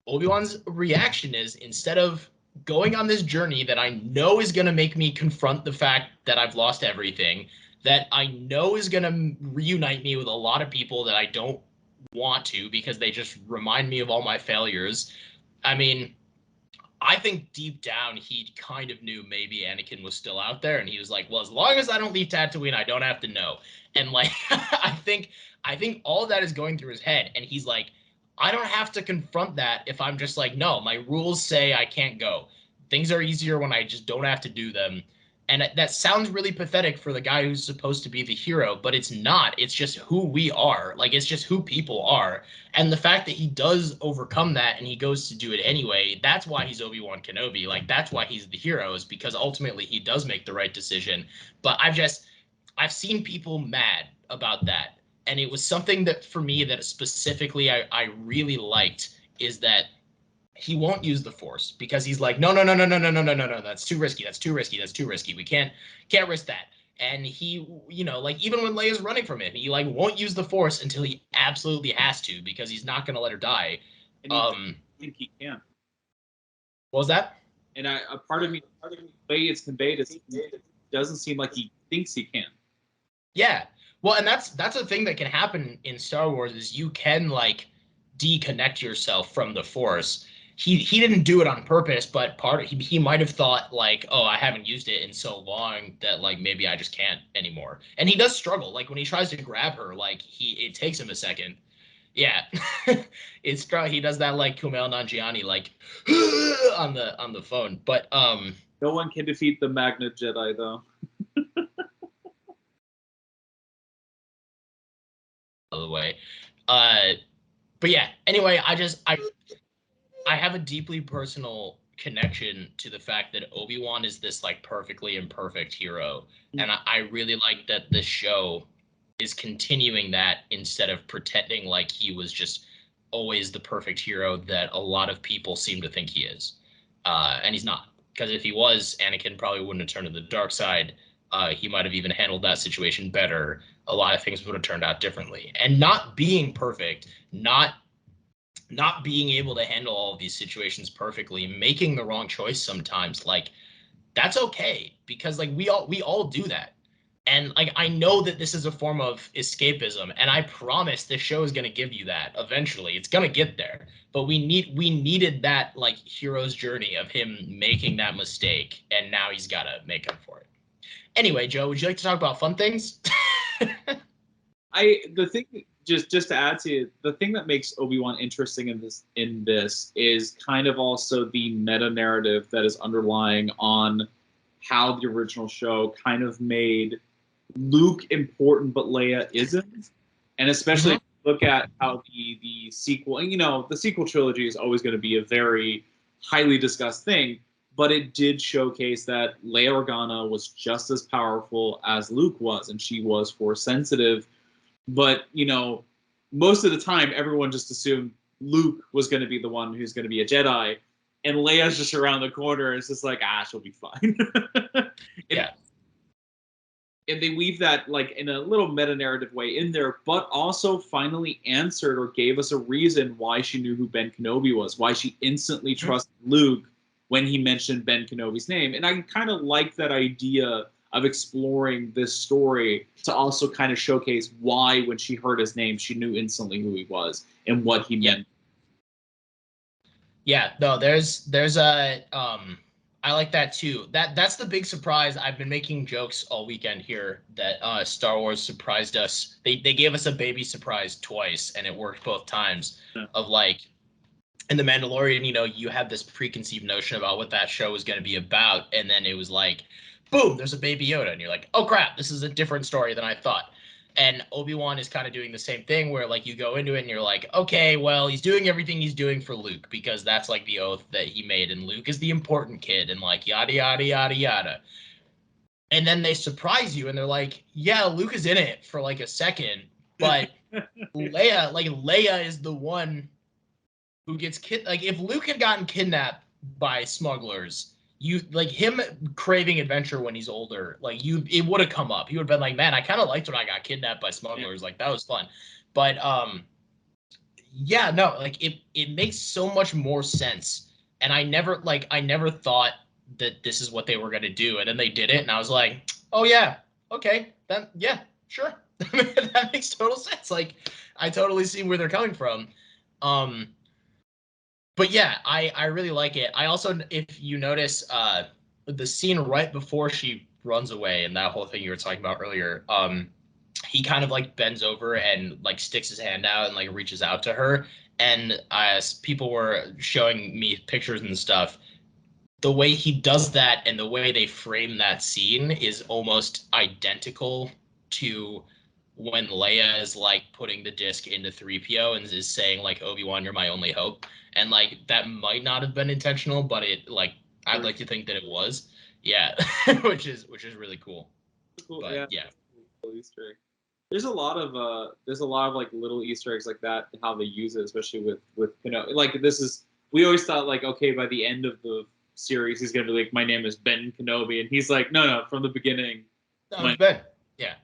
Obi-Wan's reaction is, instead of going on this journey that I know is going to make me confront the fact that I've lost everything, that I know is going to reunite me with a lot of people that I don't want to because they just remind me of all my failures. I mean, I think deep down he kind of knew maybe Anakin was still out there, and he was like, well, as long as I don't leave Tatooine, I don't have to know. And like I think all of that is going through his head, and he's like, I don't have to confront that if I'm just like, no, my rules say I can't go. Things are easier when I just don't have to do them. And that sounds really pathetic for the guy who's supposed to be the hero, but it's not. It's just who we are. Like, it's just who people are. And the fact that he does overcome that and he goes to do it anyway, that's why he's Obi-Wan Kenobi. Like, that's why he's the hero, is because ultimately he does make the right decision. But I've seen people mad about that. And it was something that, for me, that specifically I really liked, is that he won't use the force because he's like, no, no, no, no, no, no, no, no, no, no, that's too risky. That's too risky. That's too risky. We can't risk that. And he, like, even when Leia's running from him, he like won't use the force until he absolutely has to, because he's not going to let her die. And I think he can. What was that? And a part of me, the way it's conveyed, it doesn't seem like he thinks he can. Yeah. Well, and that's a thing that can happen in Star Wars, is you can like deconnect yourself from the force. He didn't do it on purpose, but he might have thought like, oh, I haven't used it in so long that like maybe I just can't anymore. And he does struggle. Like when he tries to grab her, like it takes him a second. Yeah. He does that like Kumail Nanjiani, like on the phone. But No one can defeat the Magna Jedi, though. by the way. But yeah, anyway, I have a deeply personal connection to the fact that Obi-Wan is this like perfectly imperfect hero. And I really like that this show is continuing that, instead of pretending like he was just always the perfect hero that a lot of people seem to think he is. And he's not. Because if he was, Anakin probably wouldn't have turned to the dark side. He might have even handled that situation better. A lot of things would have turned out differently. And not being perfect, not being able to handle all of these situations perfectly, making the wrong choice sometimes, like, that's okay, because like we all do that. And like I know that this is a form of escapism, and I promise this show is going to give you that eventually. It's going to get there. But we needed that like hero's journey of him making that mistake, and now he's got to make up for it. Anyway, Joe, would you like to talk about fun things? The thing, just to add to it, the thing that makes Obi-Wan interesting in this is kind of also the meta narrative that is underlying on how the original show kind of made Luke important but Leia isn't. And especially if you look at how the sequel, and the sequel trilogy is always going to be a very highly discussed thing, but it did showcase that Leia Organa was just as powerful as Luke was, and she was force sensitive. But, most of the time, everyone just assumed Luke was going to be the one who's going to be a Jedi, and Leia's just around the corner. It's just like, she'll be fine. Yeah. And they weave that like in a little meta-narrative way in there, but also finally answered or gave us a reason why she knew who Ben Kenobi was, why she instantly trusted Luke when he mentioned Ben Kenobi's name. And I kind of like that idea of exploring this story to also kind of showcase why, when she heard his name, she knew instantly who he was and what he meant. Yeah, no, there's a I like that too. That's the big surprise. I've been making jokes all weekend here that Star Wars surprised us. They gave us a baby surprise twice, and it worked both times. Yeah. Of like in The Mandalorian, you have this preconceived notion about what that show was going to be about, and then it was like, boom, there's a Baby Yoda, and you're like, oh crap, this is a different story than I thought. And Obi-Wan is kind of doing the same thing, where like you go into it and you're like, okay, well, he's doing everything he's doing for Luke because that's like the oath that he made, and Luke is the important kid, and like yada yada yada yada. And then they surprise you, and they're like, yeah, Luke is in it for like a second, but Leia is the one who gets like if Luke had gotten kidnapped by smugglers, you like him craving adventure when he's older, like it would have come up. He would have been like, man, I kind of liked when I got kidnapped by smugglers, like that was fun. But yeah, no, like it makes so much more sense. And I never thought that this is what they were gonna do, and then they did it, and I was like, oh yeah, okay, then yeah, sure, that makes total sense. Like I totally see where they're coming from. Um, but yeah, I really like it. I also, if you notice, the scene right before she runs away and that whole thing you were talking about earlier, he kind of like bends over and like sticks his hand out and like reaches out to her. And as people were showing me pictures and stuff, the way he does that and the way they frame that scene is almost identical to when Leia is like putting the disc into 3PO and is saying like, Obi-Wan, you're my only hope. And like that might not have been intentional, but it like I'd like to think that it was. Yeah. which is really cool. Cool. But Yeah, yeah. cool Easter egg. There's a lot of like little Easter eggs like that, how they use it, especially with like this is we always thought like, okay, by the end of the series he's gonna be like, my name is Ben Kenobi, and he's like, no, from the beginning, No, my, it's Ben. Yeah.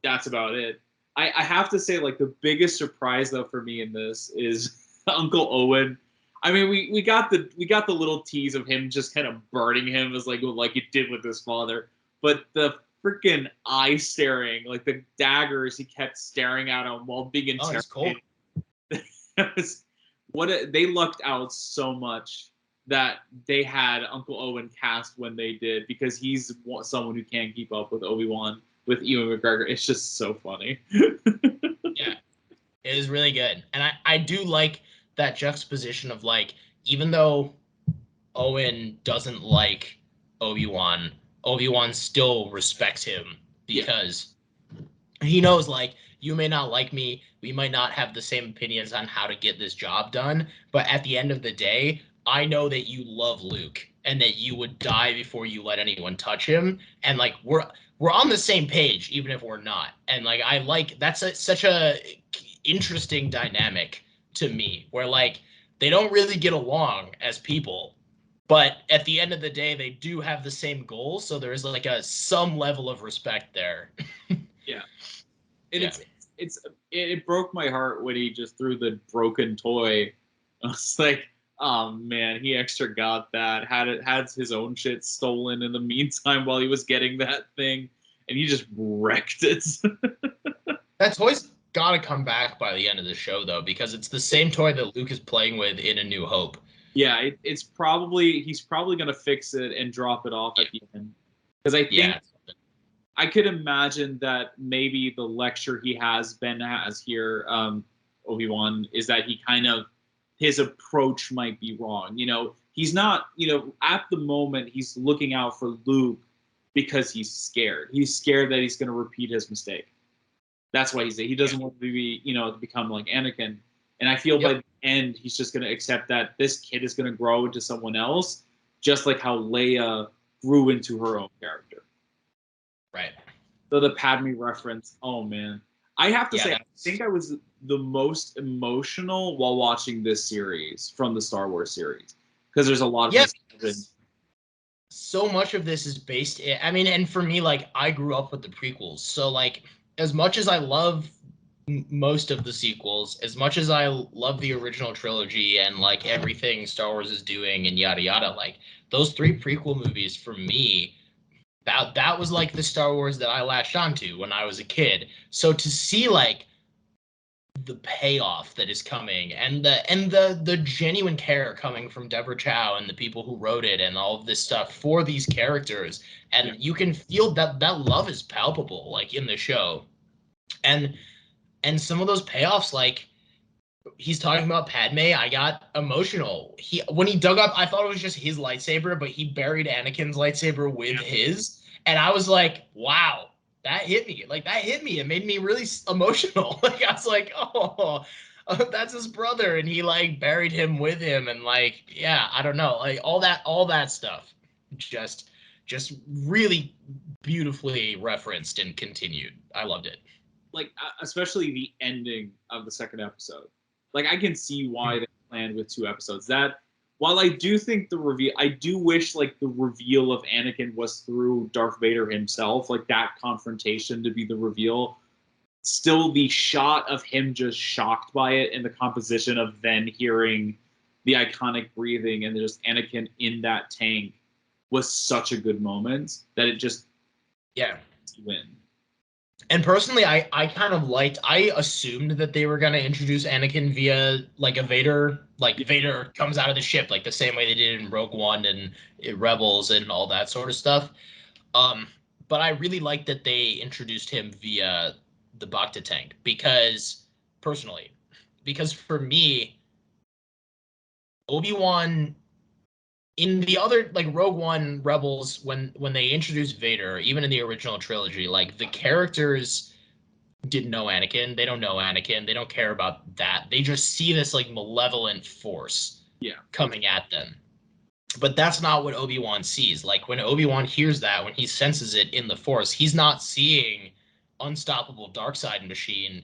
that's about it. I have to say, like, the biggest surprise though for me in this is Uncle Owen. I mean, we got the little tease of him just kind of burning him as like it did with his father, but the freaking eye staring, like the daggers he kept staring at him while being Oh, he's cool. interrogated. They lucked out so much that they had Uncle Owen cast when they did, because he's someone who can't keep up with Obi-Wan with Ewan McGregor. It's just so funny. Yeah. It is really good. And I do like that juxtaposition of like, even though Owen doesn't like Obi-Wan, Obi-Wan still respects him Yeah, because he knows like you may not like me, we might not have the same opinions on how to get this job done, but at the end of the day, I know that you love Luke and that you would die before you let anyone touch him, and like we're on the same page even if we're not. And like I like such a interesting dynamic to me where like they don't really get along as people, but at the end of the day they do have the same goals, so there's like some level of respect there. yeah, and Yeah. it broke my heart when he just threw the broken toy. I was like, oh man, he extra got that. Had his own shit stolen in the meantime while he was getting that thing, and he just wrecked it. That toy's got to come back by the end of the show, though, because it's the same toy that Luke is playing with in A New Hope. Yeah, he's probably gonna fix it and drop it off Yeah. at the end, because I think Yeah. I could imagine that maybe the lecture Ben has here, Obi-Wan, is that he kind of his approach might be wrong. He's not. At the moment he's looking out for Luke because he's scared. He's scared that he's going to repeat his mistake. That's why he doesn't want to be to become like Anakin. And I feel by Yep. the end he's just going to accept that this kid is going to grow into someone else, just like how Leia grew into her own character. Right. So the Padme reference, oh man. I have to Yeah. say, I think I was the most emotional while watching this series from the Star Wars series, because there's a lot of Yeah. nostalgia. So much of this is based. I mean, and for me, like I grew up with the prequels, so like as much as I love most of the sequels, as much as I love the original trilogy and like everything Star Wars is doing and yada yada, like those three prequel movies for me, that was like the Star Wars that I latched onto when I was a kid. So to see like the payoff that is coming, and the genuine care coming from Deborah Chow and the people who wrote it, and all of this stuff for these characters, and you can feel that love is palpable, like, in the show, and some of those payoffs, like, he's talking about Padme, I got emotional. When he dug up, I thought it was just his lightsaber, but he buried Anakin's lightsaber with his, and I was like, wow, that hit me. Like, that hit me. It made me really emotional. Like, I was like, oh, that's his brother, and he, like, buried him with him, and, like, yeah, I don't know, like, all that stuff, just really beautifully referenced and continued. I loved it. Like, especially the ending of the second episode. Like, I can see why they planned with 2 episodes. That, while I do think the reveal, I do wish, like, the reveal of Anakin was through Darth Vader himself, like, that confrontation to be the reveal. Still, the shot of him just shocked by it, and the composition of then hearing the iconic breathing and just Anakin in that tank was such a good moment that it just win. And personally, I kind of liked, I assumed that they were going to introduce Anakin via, like, a Vader, like, Vader comes out of the ship, like, the same way they did in Rogue One and Rebels and all that sort of stuff. But I really liked that they introduced him via the Bacta tank, because, personally, because for me, Obi-Wan, in the other, like, Rogue One, Rebels, when they introduced Vader, even in the original trilogy, like, the characters didn't know Anakin. They don't know Anakin. They don't care about that. They just see this, like, malevolent force coming at them. But that's not what Obi-Wan sees. Like, when Obi-Wan hears that, when he senses it in the Force, he's not seeing unstoppable dark side machine.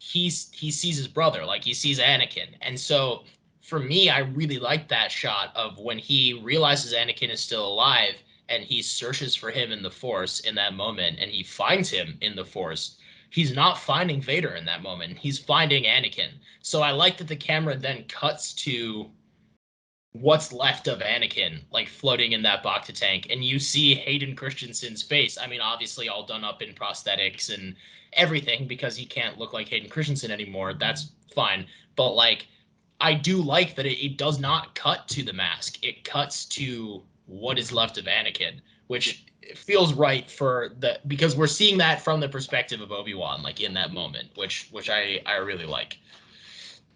He sees his brother, like, he sees Anakin. And so for me, I really like that shot of when he realizes Anakin is still alive and he searches for him in the Force in that moment, and he finds him in the Force. He's not finding Vader in that moment. He's finding Anakin. So I like that the camera then cuts to what's left of Anakin, like, floating in that Bacta tank, and you see Hayden Christensen's face. I mean, obviously all done up in prosthetics and everything, because he can't look like Hayden Christensen anymore. That's fine. But, like, I do like that it does not cut to the mask. It cuts to what is left of Anakin, which feels right because we're seeing that from the perspective of Obi-Wan, like, in that moment, which I really like.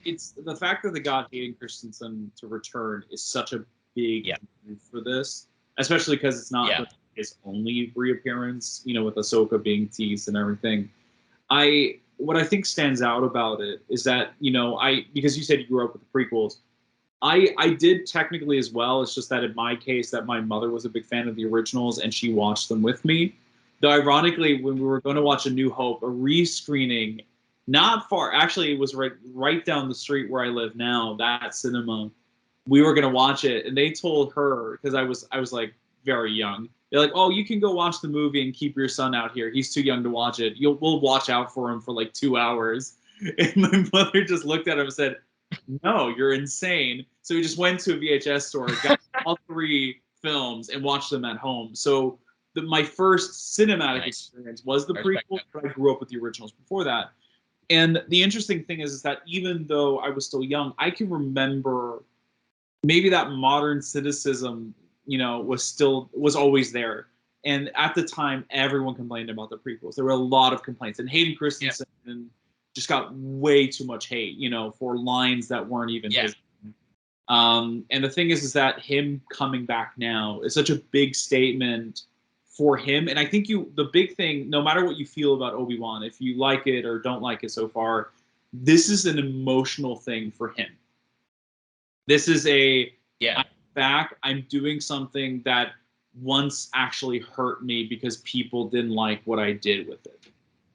It's the fact that they got Hayden Christensen to return is such a big move for this, especially because it's not his only reappearance, with Ahsoka being teased and everything. What I think stands out about it is that, because you said you grew up with the prequels, I did technically as well. It's just that in my case, that my mother was a big fan of the originals and she watched them with me. Though ironically, when we were going to watch A New Hope, a rescreening, not far, actually, it was right down the street where I live now, that cinema, we were going to watch it, and they told her, because I was like very young, they're like, oh, you can go watch the movie and keep your son out here. He's too young to watch it. We'll watch out for him for like 2 hours. And my mother just looked at him and said, no, you're insane. So we just went to a VHS store, got all 3 films, and watched them at home. So my first cinematic experience was the prequel, but I grew up with the originals before that. And the interesting thing is that even though I was still young, I can remember maybe that modern cynicism, was always there. And at the time, everyone complained about the prequels. There were a lot of complaints. And Hayden Christensen just got way too much hate, for lines that weren't even his. And the thing is that him coming back now is such a big statement for him. And I think the big thing, no matter what you feel about Obi-Wan, if you like it or don't like it so far, this is an emotional thing for him. This is I'm back, I'm doing something that once actually hurt me because people didn't like what I did with it.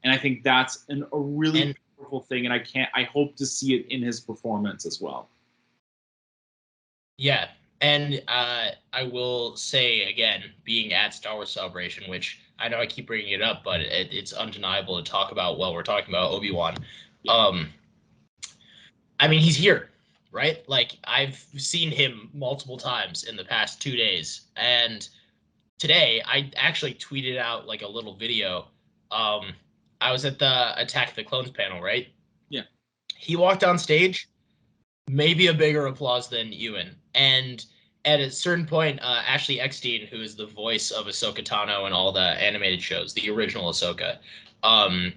And I think that's a really powerful thing, and I hope to see it in his performance as well. Yeah, and I will say again, being at Star Wars Celebration, which I know I keep bringing it up, but it's undeniable to talk about while we're talking about Obi-Wan. I mean, he's here, right? Like, I've seen him multiple times in the past 2 days, and today I actually tweeted out, like, a little video. I was at the Attack of the Clones panel, right? Yeah. He walked on stage, maybe a bigger applause than Ewan. And at a certain point, Ashley Eckstein, who is the voice of Ahsoka Tano and all the animated shows, the original Ahsoka,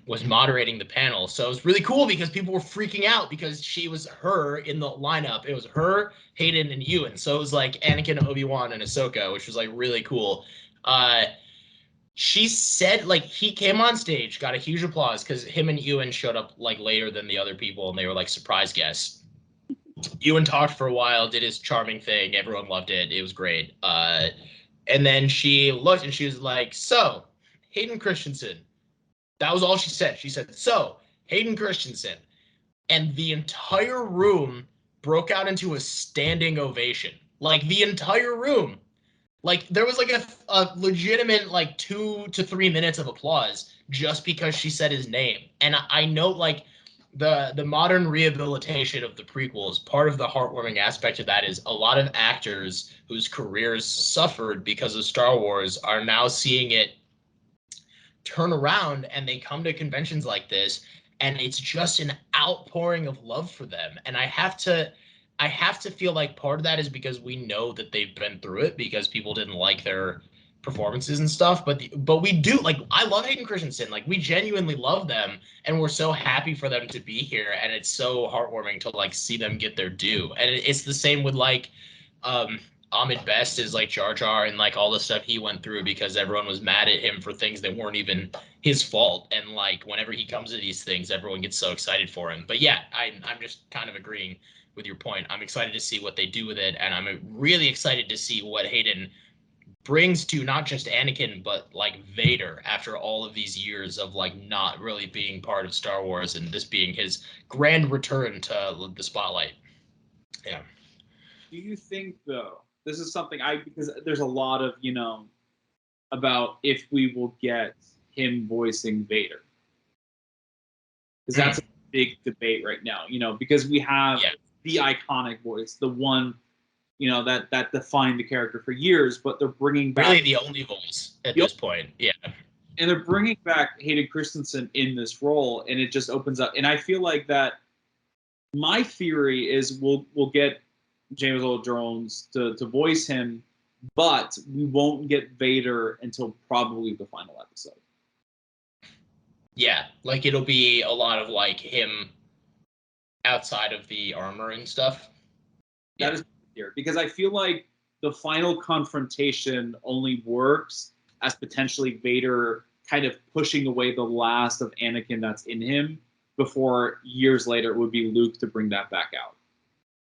was moderating the panel. So it was really cool because people were freaking out because she was her in the lineup. It was her, Hayden, and Ewan. So it was like Anakin, Obi-Wan, and Ahsoka, which was like really cool. She said, like, he came on stage, got a huge applause because him and Ewan showed up like later than the other people, and they were like surprise guests. Ewan talked for a while, did his charming thing. Everyone loved it. It was great. And then she looked and she was like, "So, Hayden Christensen." That was all she said. She said, "So, Hayden Christensen." And the entire room broke out into a standing ovation. Like, the entire room. Like, there was like a legitimate like 2 to 3 minutes of applause just because she said his name. And I know, like, the modern rehabilitation of the prequels, part of the heartwarming aspect of that is a lot of actors whose careers suffered because of Star Wars are now seeing it turn around, and they come to conventions like this, and it's just an outpouring of love for them. And I have to feel like part of that is because we know that they've been through it because people didn't like their performances and stuff. But we do, like, I love Hayden Christensen. Like, we genuinely love them, and we're so happy for them to be here, and it's so heartwarming to like see them get their due. And it's the same with like um Ahmed Best is like Jar Jar and like all the stuff he went through because everyone was mad at him for things that weren't even his fault. And like whenever he comes to these things, everyone gets so excited for him. But yeah, I'm just kind of agreeing with your point. I'm excited to see what they do with it, and I'm really excited to see what Hayden brings to not just Anakin but like Vader after all of these years of like not really being part of Star Wars, and this being his grand return to the spotlight. Yeah. Do you think though, this is something because there's a lot of, about if we will get him voicing Vader. Because that's a big debate right now, because we have the iconic voice, the one, that defined the character for years, but they're bringing back Really the only voice at this point. Yeah. And they're bringing back Hayden Christensen in this role, and it just opens up. And I feel like that. My theory is we'll get James Earl Jones to voice him, but we won't get Vader until probably the final episode. Yeah, like it'll be a lot of like him outside of the armor and stuff. That is here because I feel like the final confrontation only works as potentially Vader kind of pushing away the last of Anakin that's in him before years later it would be Luke to bring that back out.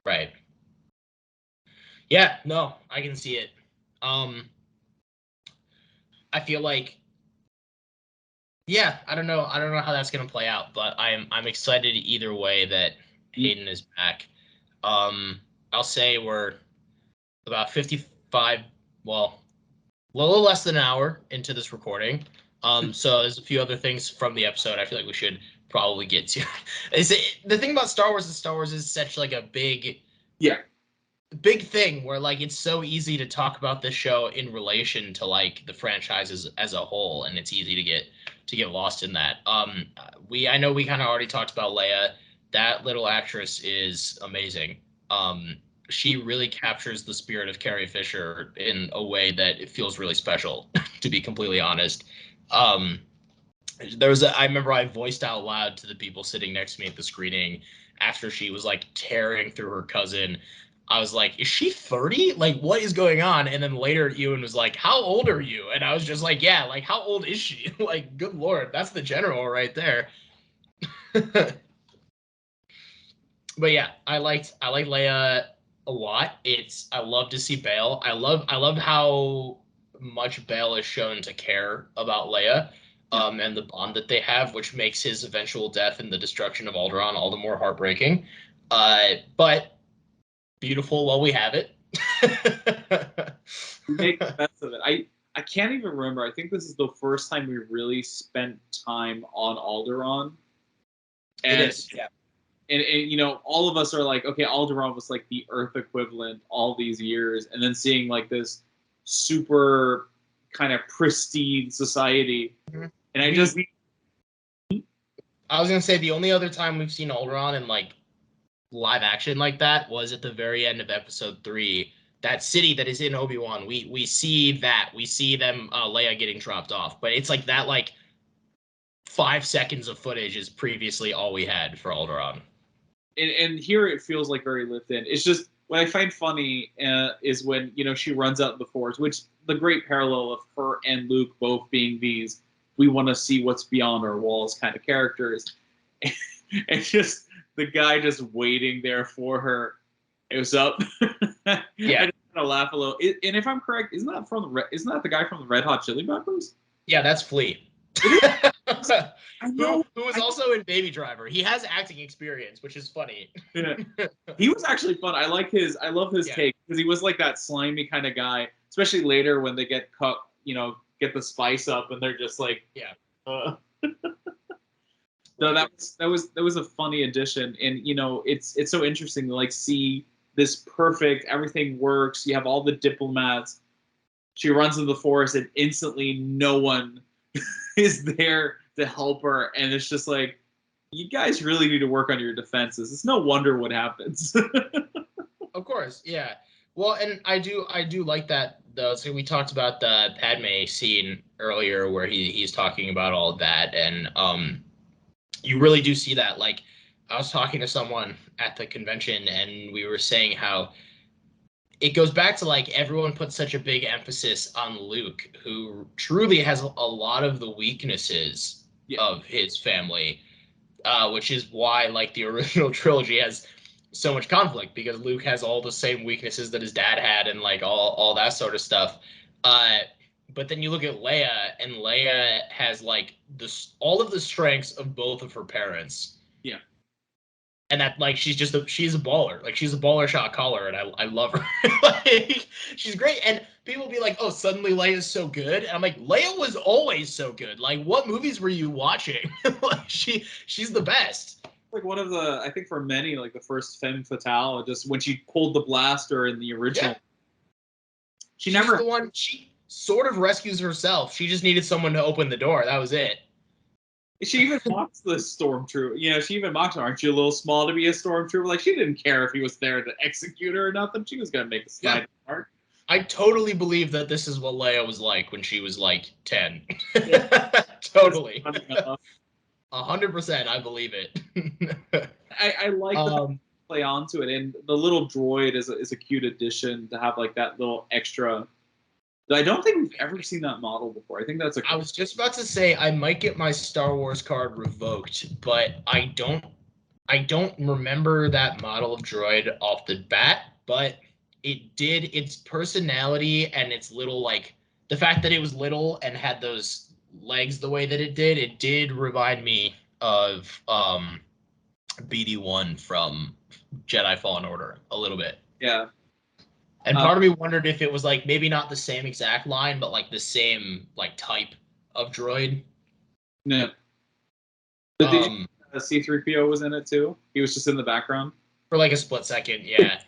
Right. Yeah, no, I can see it. I feel like I don't know how that's gonna play out, but I'm excited either way that Hayden is back. I'll say we're about 55, well, a little less than an hour into this recording. So there's a few other things from the episode I feel like we should probably get to. The thing about Star Wars is Star Wars is such like a big thing where like it's so easy to talk about this show in relation to like the franchises as a whole, and it's easy to get lost in that. I know we kind of already talked about Leia. That little actress is amazing. She really captures the spirit of Carrie Fisher in a way that it feels really special, to be completely honest. I remember I voiced out loud to the people sitting next to me at the screening after she was like tearing through her cousin. I was like, is she 30? Like, what is going on? And then later Ewan was like, how old are you? And I was just like, yeah, like, how old is she? Like, good Lord, that's the general right there. But yeah, I like Leia a lot. I love to see Bail. I love how much Bail is shown to care about Leia, and the bond that they have, which makes his eventual death and the destruction of Alderaan all the more heartbreaking. But beautiful while we have it. We make the best of it. I can't even remember. I think this is the first time we really spent time on Alderaan. And, it is, yeah. And all of us are like, okay, Alderaan was like the Earth equivalent all these years, and then seeing like this super kind of pristine society, and I was gonna say the only other time we've seen Alderaan in like live action like that was at the very end of episode 3. That city that is in Obi-Wan, we see that. We see them Leia getting dropped off. But it's like that like 5 seconds of footage is previously all we had for Alderaan. And here it feels like very lived in. It's just what I find funny is when she runs out in the Force, which the great parallel of her and Luke both being these we want to see what's beyond our walls kind of characters, and just the guy just waiting there for her. It was up. Yeah. I just kind of laugh a little. And if I'm correct, isn't that the guy from the Red Hot Chili Peppers? Yeah, that's Flea. I know. Who was also in Baby Driver. He has acting experience, which is funny. Yeah. He was actually fun. I love his take because he was like that slimy kind of guy, especially later when they get cut, get the spice up and they're just like, yeah. So that was a funny addition, and it's so interesting to like see this perfect, everything works. You have all the diplomats. She runs into the forest and instantly no one is there to help her, and it's just like, you guys really need to work on your defenses. It's no wonder what happens. Of course, yeah. Well, and I do like that though. So we talked about the Padme scene earlier, where he's talking about all of that, and you really do see that. Like, I was talking to someone at the convention, and we were saying how it goes back to like everyone puts such a big emphasis on Luke, who truly has a lot of the weaknesses of his family, which is why like the original trilogy has so much conflict, because Luke has all the same weaknesses that his dad had and like all that sort of stuff. But then you look at Leia, and Leia has like all of the strengths of both of her parents. Yeah. And that like she's a baller. Like, she's a baller shot caller, and I love her. Like, she's great. And people be like, oh, suddenly Leia's so good. And I'm like, Leia was always so good. Like, what movies were you watching? Like, she's the best. Like one of the, I think for many, like the first femme fatale, just when she pulled the blaster in the original. Yeah. She's the one. She sort of rescues herself. She just needed someone to open the door. That was it. She even mocks the stormtrooper. She even mocks her. Aren't you a little small to be a stormtrooper? Like, she didn't care if he was there to execute her or nothing. She was gonna make a slide mark. I totally believe that this is what Leia was like when she was like 10. Yeah. Totally. 100%. I believe it. I like the play onto it, and the little droid is a cute addition to have like that little extra. I don't think we've ever seen that model before. I think that's I was just about to say I might get my Star Wars card revoked, but I don't remember that model of droid off the bat, but it did, its personality and its little, like, the fact that it was little and had those legs the way that it did remind me of BD-1 from Jedi Fallen Order a little bit. Yeah. And part of me wondered if it was like maybe not the same exact line, but like the same like type of droid. Yeah. But did you C-3PO was in it too? He was just in the background for like a split second. Yeah.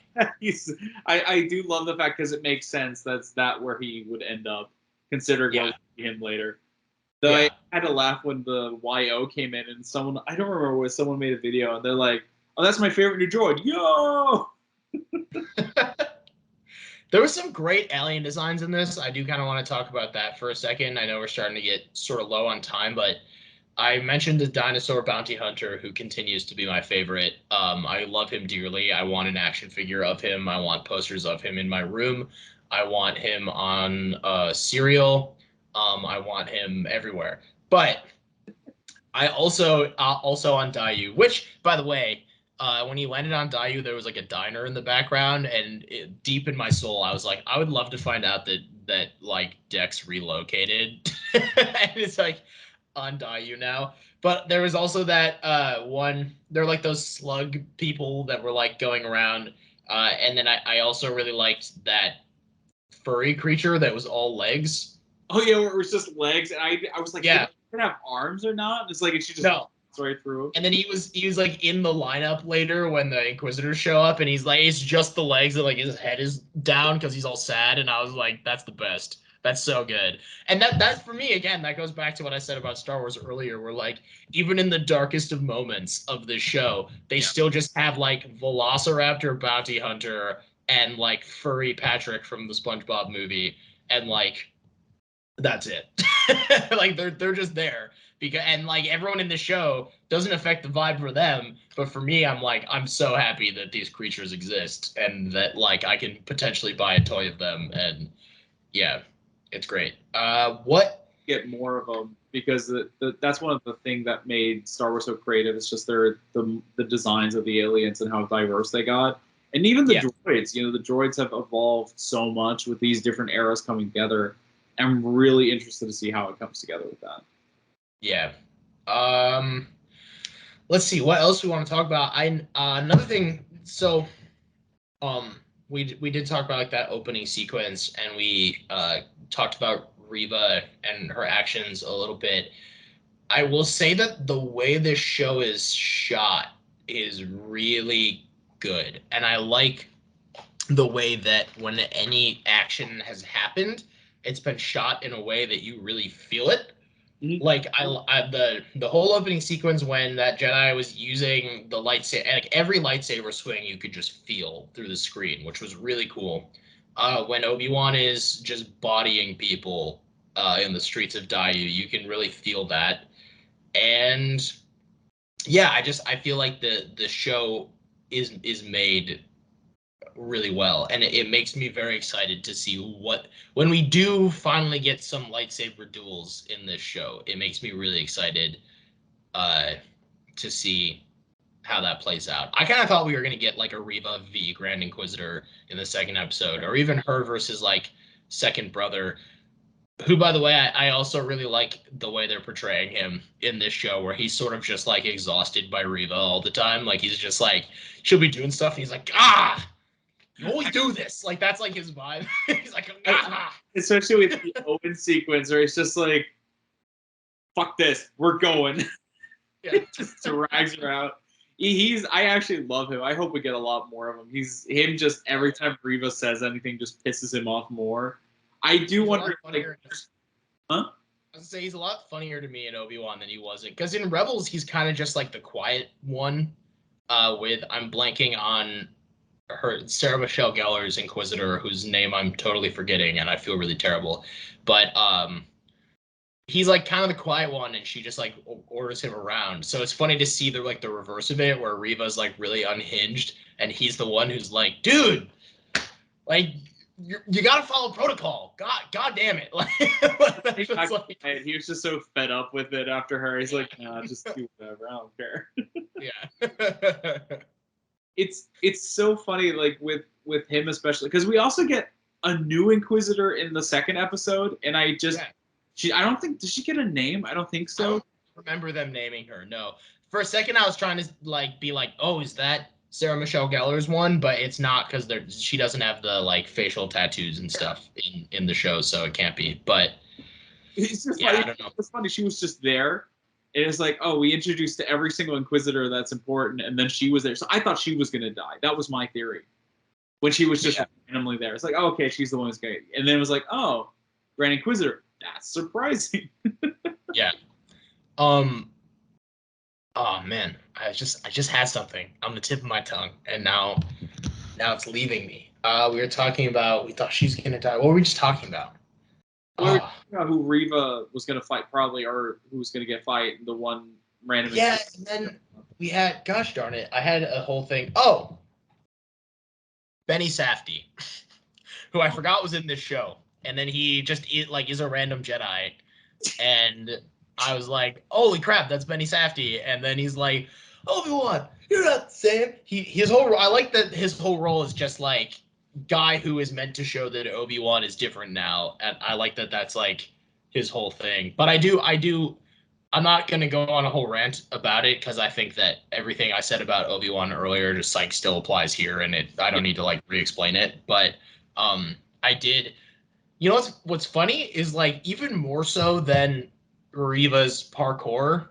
I do love the fact, because it makes sense that's where he would end up, considering what will him later. Though I had to laugh when the YO came in, and someone, I don't remember what, someone made a video and they're like, "Oh, that's my favorite new droid." Yo. There was some great alien designs in this. I do kind of want to talk about that for a second. I know we're starting to get sort of low on time, but I mentioned the dinosaur bounty hunter, who continues to be my favorite. I love him dearly. I want an action figure of him. I want posters of him in my room. I want him on cereal. I want him everywhere. But I also on Dayu, which, by the way, when he landed on Dayu, there was like a diner in the background, and deep in my soul, I was like, I would love to find out that like Dex relocated, and it's like on Dayu now. But there was also that one. They're like those slug people that were like going around, and then I also really liked that furry creature that was all legs. Oh yeah, where it was just legs, and I was like, yeah, gonna have arms or not? It's like, she just right through. And then he was like in the lineup later when the Inquisitors show up, and he's like, it's just the legs, and like his head is down because he's all sad, and I was like, that's the best. That's so good. And that's for me, again, that goes back to what I said about Star Wars earlier, where like even in the darkest of moments of this show, they still just have like Velociraptor bounty hunter and like furry Patrick from the SpongeBob movie, and like that's it. Like they're just there. Because and like everyone in the show doesn't affect the vibe for them, but for me, I'm like, I'm so happy that these creatures exist and that like I can potentially buy a toy of them, and yeah, it's great. What? Get more of them because that's one of the things that made Star Wars so creative. It's just the designs of the aliens and how diverse they got, and even the droids. You know, the droids have evolved so much with these different eras coming together. I'm really interested to see how it comes together with that. Yeah. Um. Let's see what else we want to talk about. Another thing. So, we did talk about like that opening sequence, and we talked about Reva and her actions a little bit. I will say that the way this show is shot is really good, and I like the way that when any action has happened, it's been shot in a way that you really feel it. Like the whole opening sequence when that Jedi was using the lightsaber, like every lightsaber swing you could just feel through the screen, which was really cool. When Obi-Wan is just bodying people in the streets of Daiyu, you can really feel that. And yeah, I feel like the show is made really well, and it makes me very excited to see what when we do finally get some lightsaber duels in this show. It makes me really excited uh to see how that plays out. I kind of thought we were going to get like a Reva v Grand Inquisitor in the second episode, or even her versus like second brother, who by the way I also really like the way they're portraying him in this show, where he's sort of just like exhausted by Reva all the time. Like he's just like she'll be doing stuff and he's like, you always do this. Like that's like his vibe. He's like, especially with the open sequence where it's just like, fuck this, we're going. Yeah. Just drags her out. I actually love him. I hope we get a lot more of him. Him just every time Reva says anything just pisses him off more. I do wonder, like, huh? I was say he's a lot funnier to me in Obi-Wan than he was in, because in Rebels he's kind of just like the quiet one. With I'm blanking on her Sarah Michelle Gellar's Inquisitor, whose name I'm totally forgetting, and I feel really terrible. But he's like kind of the quiet one, and she just like orders him around. So it's funny to see the reverse of it, where Reva's like really unhinged, and he's the one who's like, dude, like you gotta follow protocol. God damn it! Like, he was just so fed up with it after her. He's like, nah, just do whatever. I don't care. Yeah. It's so funny, like with him especially, because we also get a new Inquisitor in the second episode, and I don't think, does she get a name? I don't think so. I don't remember them naming her. No. For a second, I was trying to like be like, oh, is that Sarah Michelle Gellar's one? But it's not, because she doesn't have the like facial tattoos and stuff in the show, so it can't be. But it's just I don't know. It's funny. She was just there. And it's like, oh, we introduced to every single Inquisitor that's important, and then she was there. So I thought she was going to die. That was my theory. When she was just randomly there. It's like, oh, okay, she's the one who's going to... And then it was like, oh, Grand Inquisitor. That's surprising. Yeah. Oh, man. I just had something on the tip of my tongue, and now it's leaving me. We thought she's going to die. What were we just talking about? We were talking about who Reva was going to fight, probably, or who was going to get fight, the one random... Yeah, and then we had, gosh darn it, I had a whole thing. Oh! Benny Safdie, who I forgot was in this show. And then he just is a random Jedi. And I was like, holy crap, that's Benny Safdie. And then he's like, Obi-Wan, you're not the same. I like that his whole role is just like guy who is meant to show that Obi-Wan is different now. And I like that that's like his whole thing. But I'm not going to go on a whole rant about it, because I think that everything I said about Obi-Wan earlier just like still applies here, and I don't need to like re-explain it. But I did, you know what's funny is like even more so than Reva's parkour,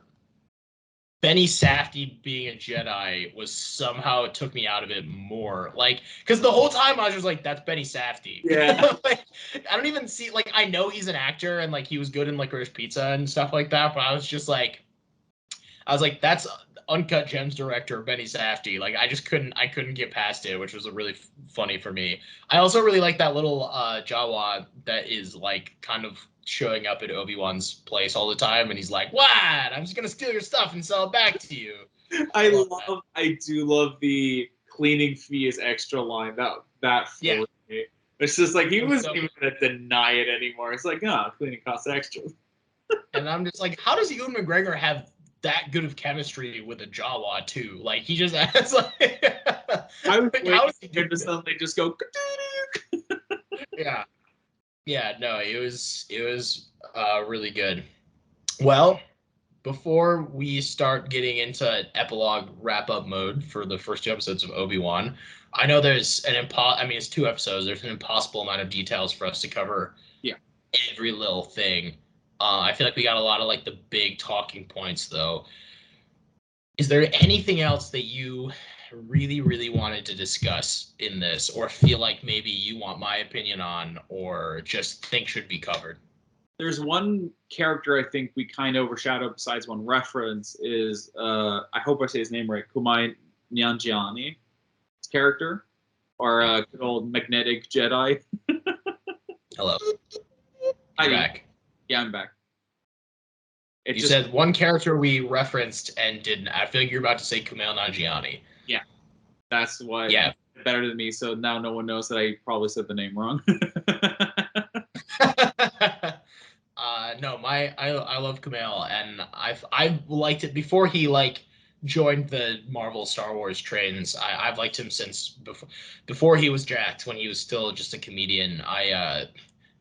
Benny Safdie being a Jedi was somehow, it took me out of it more. Like, because the whole time I was just like, that's Benny Safdie. Yeah. Like, I don't even see, like, I know he's an actor and like he was good in Licorice Pizza and stuff like that, but I was like, that's Uncut Gems director Benny Safdie. Like, I couldn't get past it, which was really funny for me. I also really like that little Jawa that is like kind of showing up at Obi-Wan's place all the time, and he's like, "What? I'm just gonna steal your stuff and sell it back to you." I do love the cleaning fee is extra line. That Yeah. for me. It's just like he wasn't So, even gonna deny it anymore. It's like, no, cleaning costs extra. and I'm just like, how does Ewan McGregor have that good of chemistry with a Jawa too? Like, he just has like, I was like, how waiting does he for do him to this? suddenly just go. Yeah. Yeah, no, it was really good. Well, before we start getting into epilogue wrap up mode for the first 2 episodes of Obi-Wan, I know there's I mean, it's 2 episodes. There's an impossible amount of details for us to cover Yeah. every little thing. I feel like we got a lot of like the big talking points though. Is there anything else that you really, really wanted to discuss in this, or feel like maybe you want my opinion on, or just think should be covered? There's one character I think we kind of overshadowed besides one reference is I hope I say his name right, Kumai Nyanjiani character, or good old magnetic Jedi. Hello. Hi. You're back. Yeah, I'm back. It You just said one character we referenced and didn't. I feel like you're about to say Kumail Nanjiani. Yeah, that's why. Yeah. Better than me, so now no one knows that I probably said the name wrong. No, I love Kumail, and I've liked it before he like joined the Marvel Star Wars trains. I've liked him since before he was jacked, when he was still just a comedian.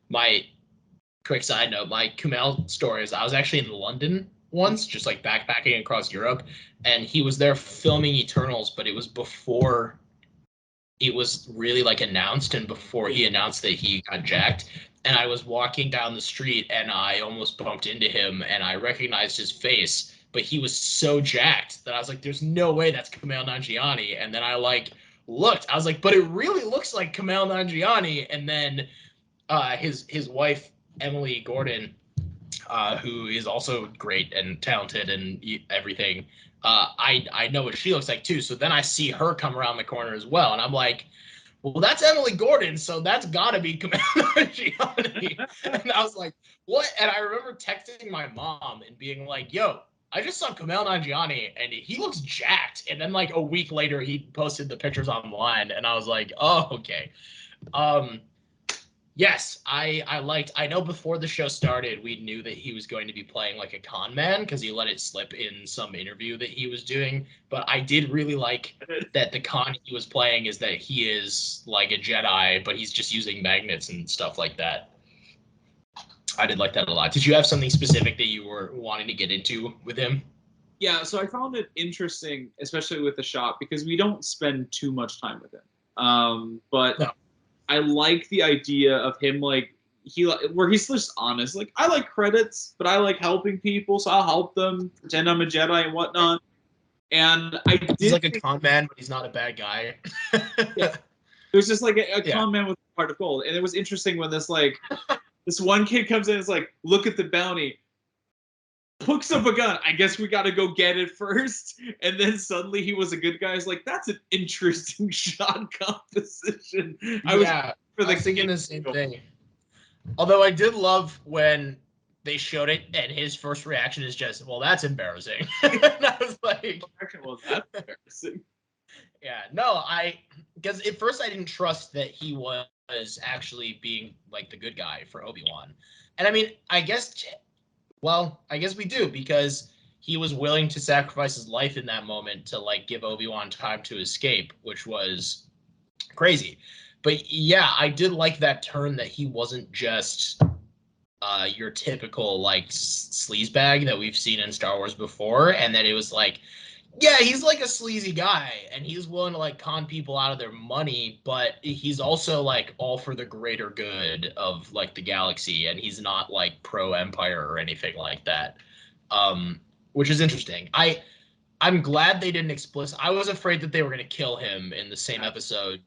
My quick side note, my Kumail stories, I was actually in London once, just like backpacking across Europe, and he was there filming Eternals, but it was before it was really like announced and before he announced that he got jacked. And I was walking down the street and I almost bumped into him and I recognized his face, but he was so jacked that I was like, there's no way that's Kumail Nanjiani. And then I like looked, I was like, but it really looks like Kumail Nanjiani. And then his wife, Emily Gordon, who is also great and talented and everything. I know what she looks like too. So then I see her come around the corner as well, and I'm like, well, that's Emily Gordon, so that's got to be Commander Gianni. And I was like, what? And I remember texting my mom and being like, yo, I just saw Kumail Nanjiani and he looks jacked. And then like a week later, he posted the pictures online, and I was like, oh, okay. Yes, I know before the show started, we knew that he was going to be playing like a con man because he let it slip in some interview that he was doing. But I did really like that the con he was playing is that he is like a Jedi, but he's just using magnets and stuff like that. I did like that a lot. Did you have something specific that you were wanting to get into with him? Yeah, so I found it interesting, especially with the shop, because we don't spend too much time with him. But No. I like the idea of him like where he's just honest. Like, I like credits, but I like helping people, so I'll help them, pretend I'm a Jedi and whatnot. And I He's did like a think, con man, but he's not a bad guy. yeah, there's just like a Yeah. con man with a heart of gold. And it was interesting when this one kid comes in and is like, look at the bounty, hooks up a gun. I guess we got to go get it first. And then suddenly he was a good guy. I was like, that's an interesting shot composition. I was Yeah, for I the was thinking the same thing. Although I did love when they showed it and his first reaction is just, well, that's embarrassing. And I was like, well, that's embarrassing. yeah, no, because at first I didn't trust that he was actually being like the good guy for Obi-Wan. And I mean, I guess we do, because he was willing to sacrifice his life in that moment to like give Obi-Wan time to escape, which was crazy. But yeah, I did like that turn that he wasn't just your typical like sleazebag that we've seen in Star Wars before, and that it was like, yeah, he's like a sleazy guy, and he's willing to like con people out of their money, but he's also like all for the greater good of like the galaxy, and he's not like pro Empire or anything like that, which is interesting. I'm glad they didn't explicit. I was afraid that they were going to kill him in the same episode,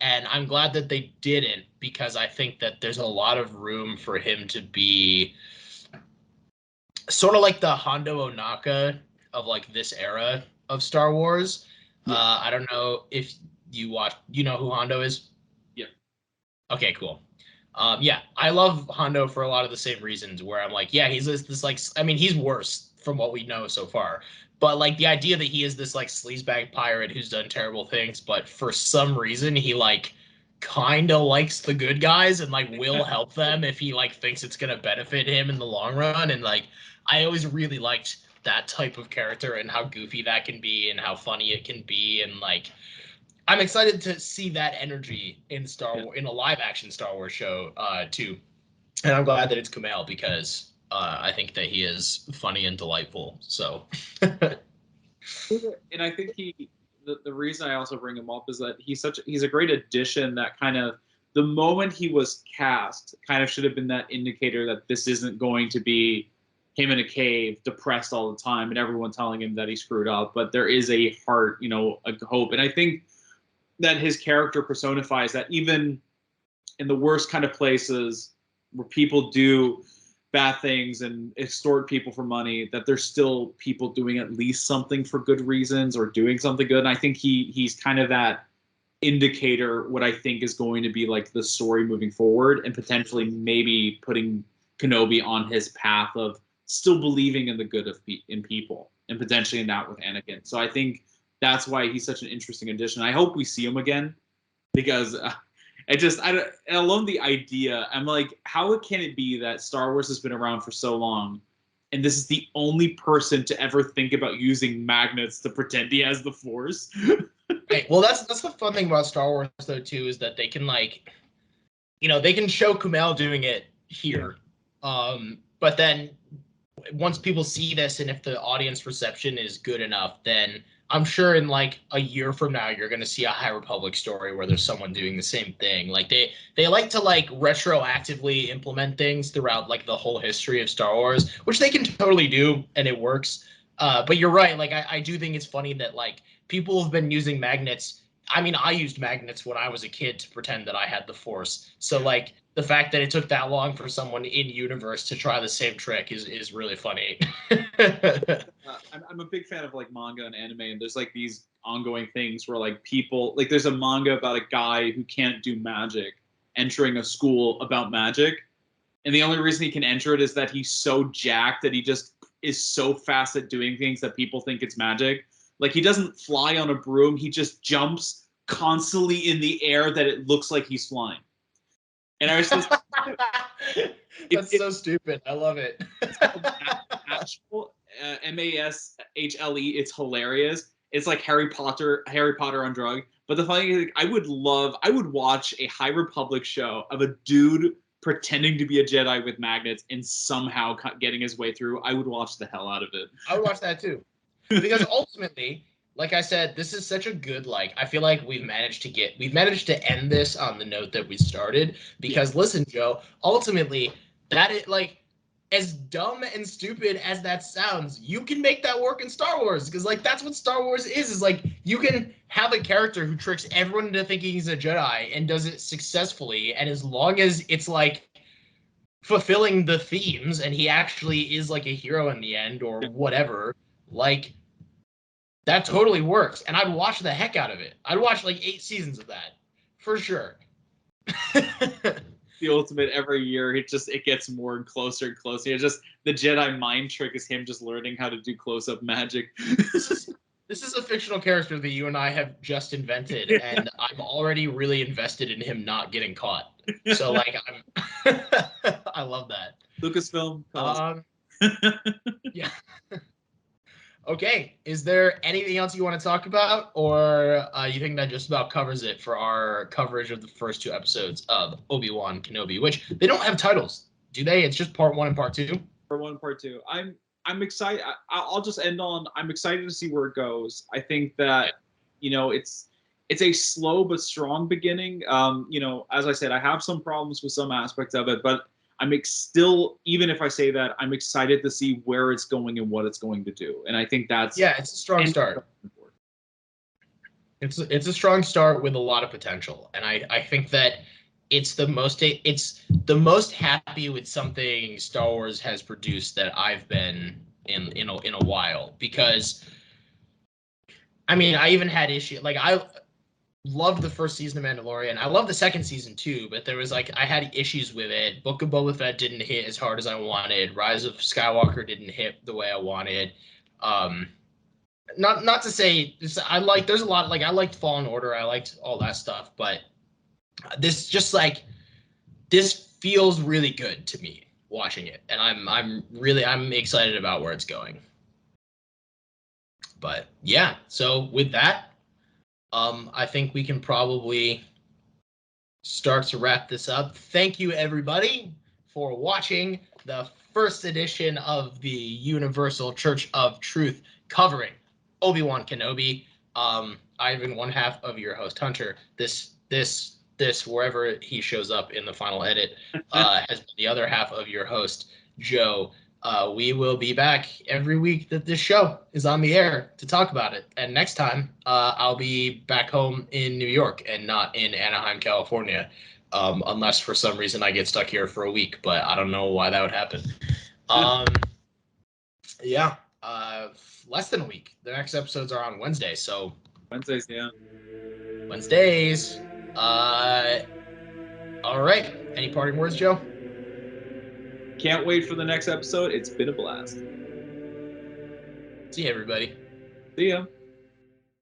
and I'm glad that they didn't, because I think that there's a lot of room for him to be sort of like the Hondo Ohnaka of like this era of Star Wars. Yeah. I don't know if you know who Hondo is? Yeah. Okay, cool. Yeah, I love Hondo for a lot of the same reasons, where I'm like, yeah, he's this like, I mean, he's worse from what we know so far, but like the idea that he is this like sleazebag pirate who's done terrible things, but for some reason he like kind of likes the good guys and like will help them if he like thinks it's gonna benefit him in the long run. And like, I always really liked that type of character and how goofy that can be and how funny it can be. And like, I'm excited to see that energy in in a live action Star Wars show too. And I'm glad that it's Kumail, because I think that he is funny and delightful. So And I think the reason I also bring him up is that he's a great addition. That kind of, the moment he was cast kind of should have been that indicator that this isn't going to be him in a cave, depressed all the time, and everyone telling him that he screwed up. But there is a heart, a hope. And I think that his character personifies that, even in the worst kind of places where people do bad things and extort people for money, that there's still people doing at least something for good reasons or doing something good. And I think he's kind of that indicator, what I think is going to be like the story moving forward, and potentially maybe putting Kenobi on his path of still believing in the good of in people, and potentially in that with Anakin. So I think that's why he's such an interesting addition. I hope we see him again, because I love the idea. I'm like, how can it be that Star Wars has been around for so long, and this is the only person to ever think about using magnets to pretend he has the Force? right. Well, that's the fun thing about Star Wars though too, is that they can like, they can show Kumail doing it here, but then once people see this, and if the audience reception is good enough, then I'm sure in like a year from now you're going to see a High Republic story where there's someone doing the same thing. Like they like to like retroactively implement things throughout like the whole history of Star Wars, which they can totally do, and it works. But you're right. Like I do think it's funny that like people have been using magnets. I mean, I used magnets when I was a kid to pretend that I had the Force. So like the fact that it took that long for someone in universe to try the same trick is really funny. I'm a big fan of like manga and anime, and there's like these ongoing things where like people, like there's a manga about a guy who can't do magic entering a school about magic, and the only reason he can enter it is that he's so jacked that he just is so fast at doing things that people think it's magic. Like he doesn't fly on a broom, he just jumps constantly in the air that it looks like he's flying. And I was just That's so stupid. I love it. Mashle, Mashle. It's hilarious. It's like Harry Potter on drug. But the funny thing, I would watch a High Republic show of a dude pretending to be a Jedi with magnets and somehow getting his way through. I would watch the hell out of it. I would watch that too, because ultimately, like I said, this is such a good, like, I feel like we've managed to end this on the note that we started, because listen, Joe, ultimately that is like, as dumb and stupid as that sounds, you can make that work in Star Wars, because like that's what Star Wars is like, you can have a character who tricks everyone into thinking he's a Jedi and does it successfully, and as long as it's like fulfilling the themes and he actually is like a hero in the end or whatever, like that totally works, and I'd watch the heck out of it. I'd watch like 8 seasons of that for sure. The ultimate, every year it gets more and closer and closer. It's just the Jedi mind trick is him just learning how to do close-up magic. This is a fictional character that you and I have just invented, and I'm already really invested in him not getting caught. So like I love that. Lucasfilm. Yeah. Okay, is there anything else you want to talk about, or you think that just about covers it for our coverage of the first 2 episodes of Obi-Wan Kenobi, which they don't have titles, do they? It's just part 1 and part 2? Part 1 and part 2. I'm excited. I'll just end on, I'm excited to see where it goes. I think that, it's a slow but strong beginning. As I said, I have some problems with some aspects of it, but still, even if I say that, I'm excited to see where it's going and what it's going to do. And I think that's Yeah, it's a strong start. It's a strong start with a lot of potential, and I think that it's the most happy with something Star Wars has produced that I've been in a while, because I mean, I even had issue, like, I loved the first season of Mandalorian. I love the second season too, but there was, like, I had issues with it. Book of Boba Fett didn't hit as hard as I wanted. Rise of Skywalker didn't hit the way I wanted. Um, not to say I like, there's a lot, like, I liked Fallen Order, I liked all that stuff, but this just, like, this feels really good to me watching it, and I'm excited about where it's going. But yeah, so with that, I think we can probably start to wrap this up. Thank you, everybody, for watching the first edition of the Universal Church of Truth covering Obi-Wan Kenobi. I've been one half of your host, Hunter. This wherever he shows up in the final edit, has been the other half of your host, Joe. We will be back every week that this show is on the air to talk about it. And next time, I'll be back home in New York and not in Anaheim, California, unless for some reason I get stuck here for a week. But I don't know why that would happen. Yeah, less than a week. The next episodes are on Wednesday, so Wednesdays, yeah. Wednesdays. All right. Any parting words, Joe? Can't wait for the next episode. It's been a blast. See you, everybody. See ya.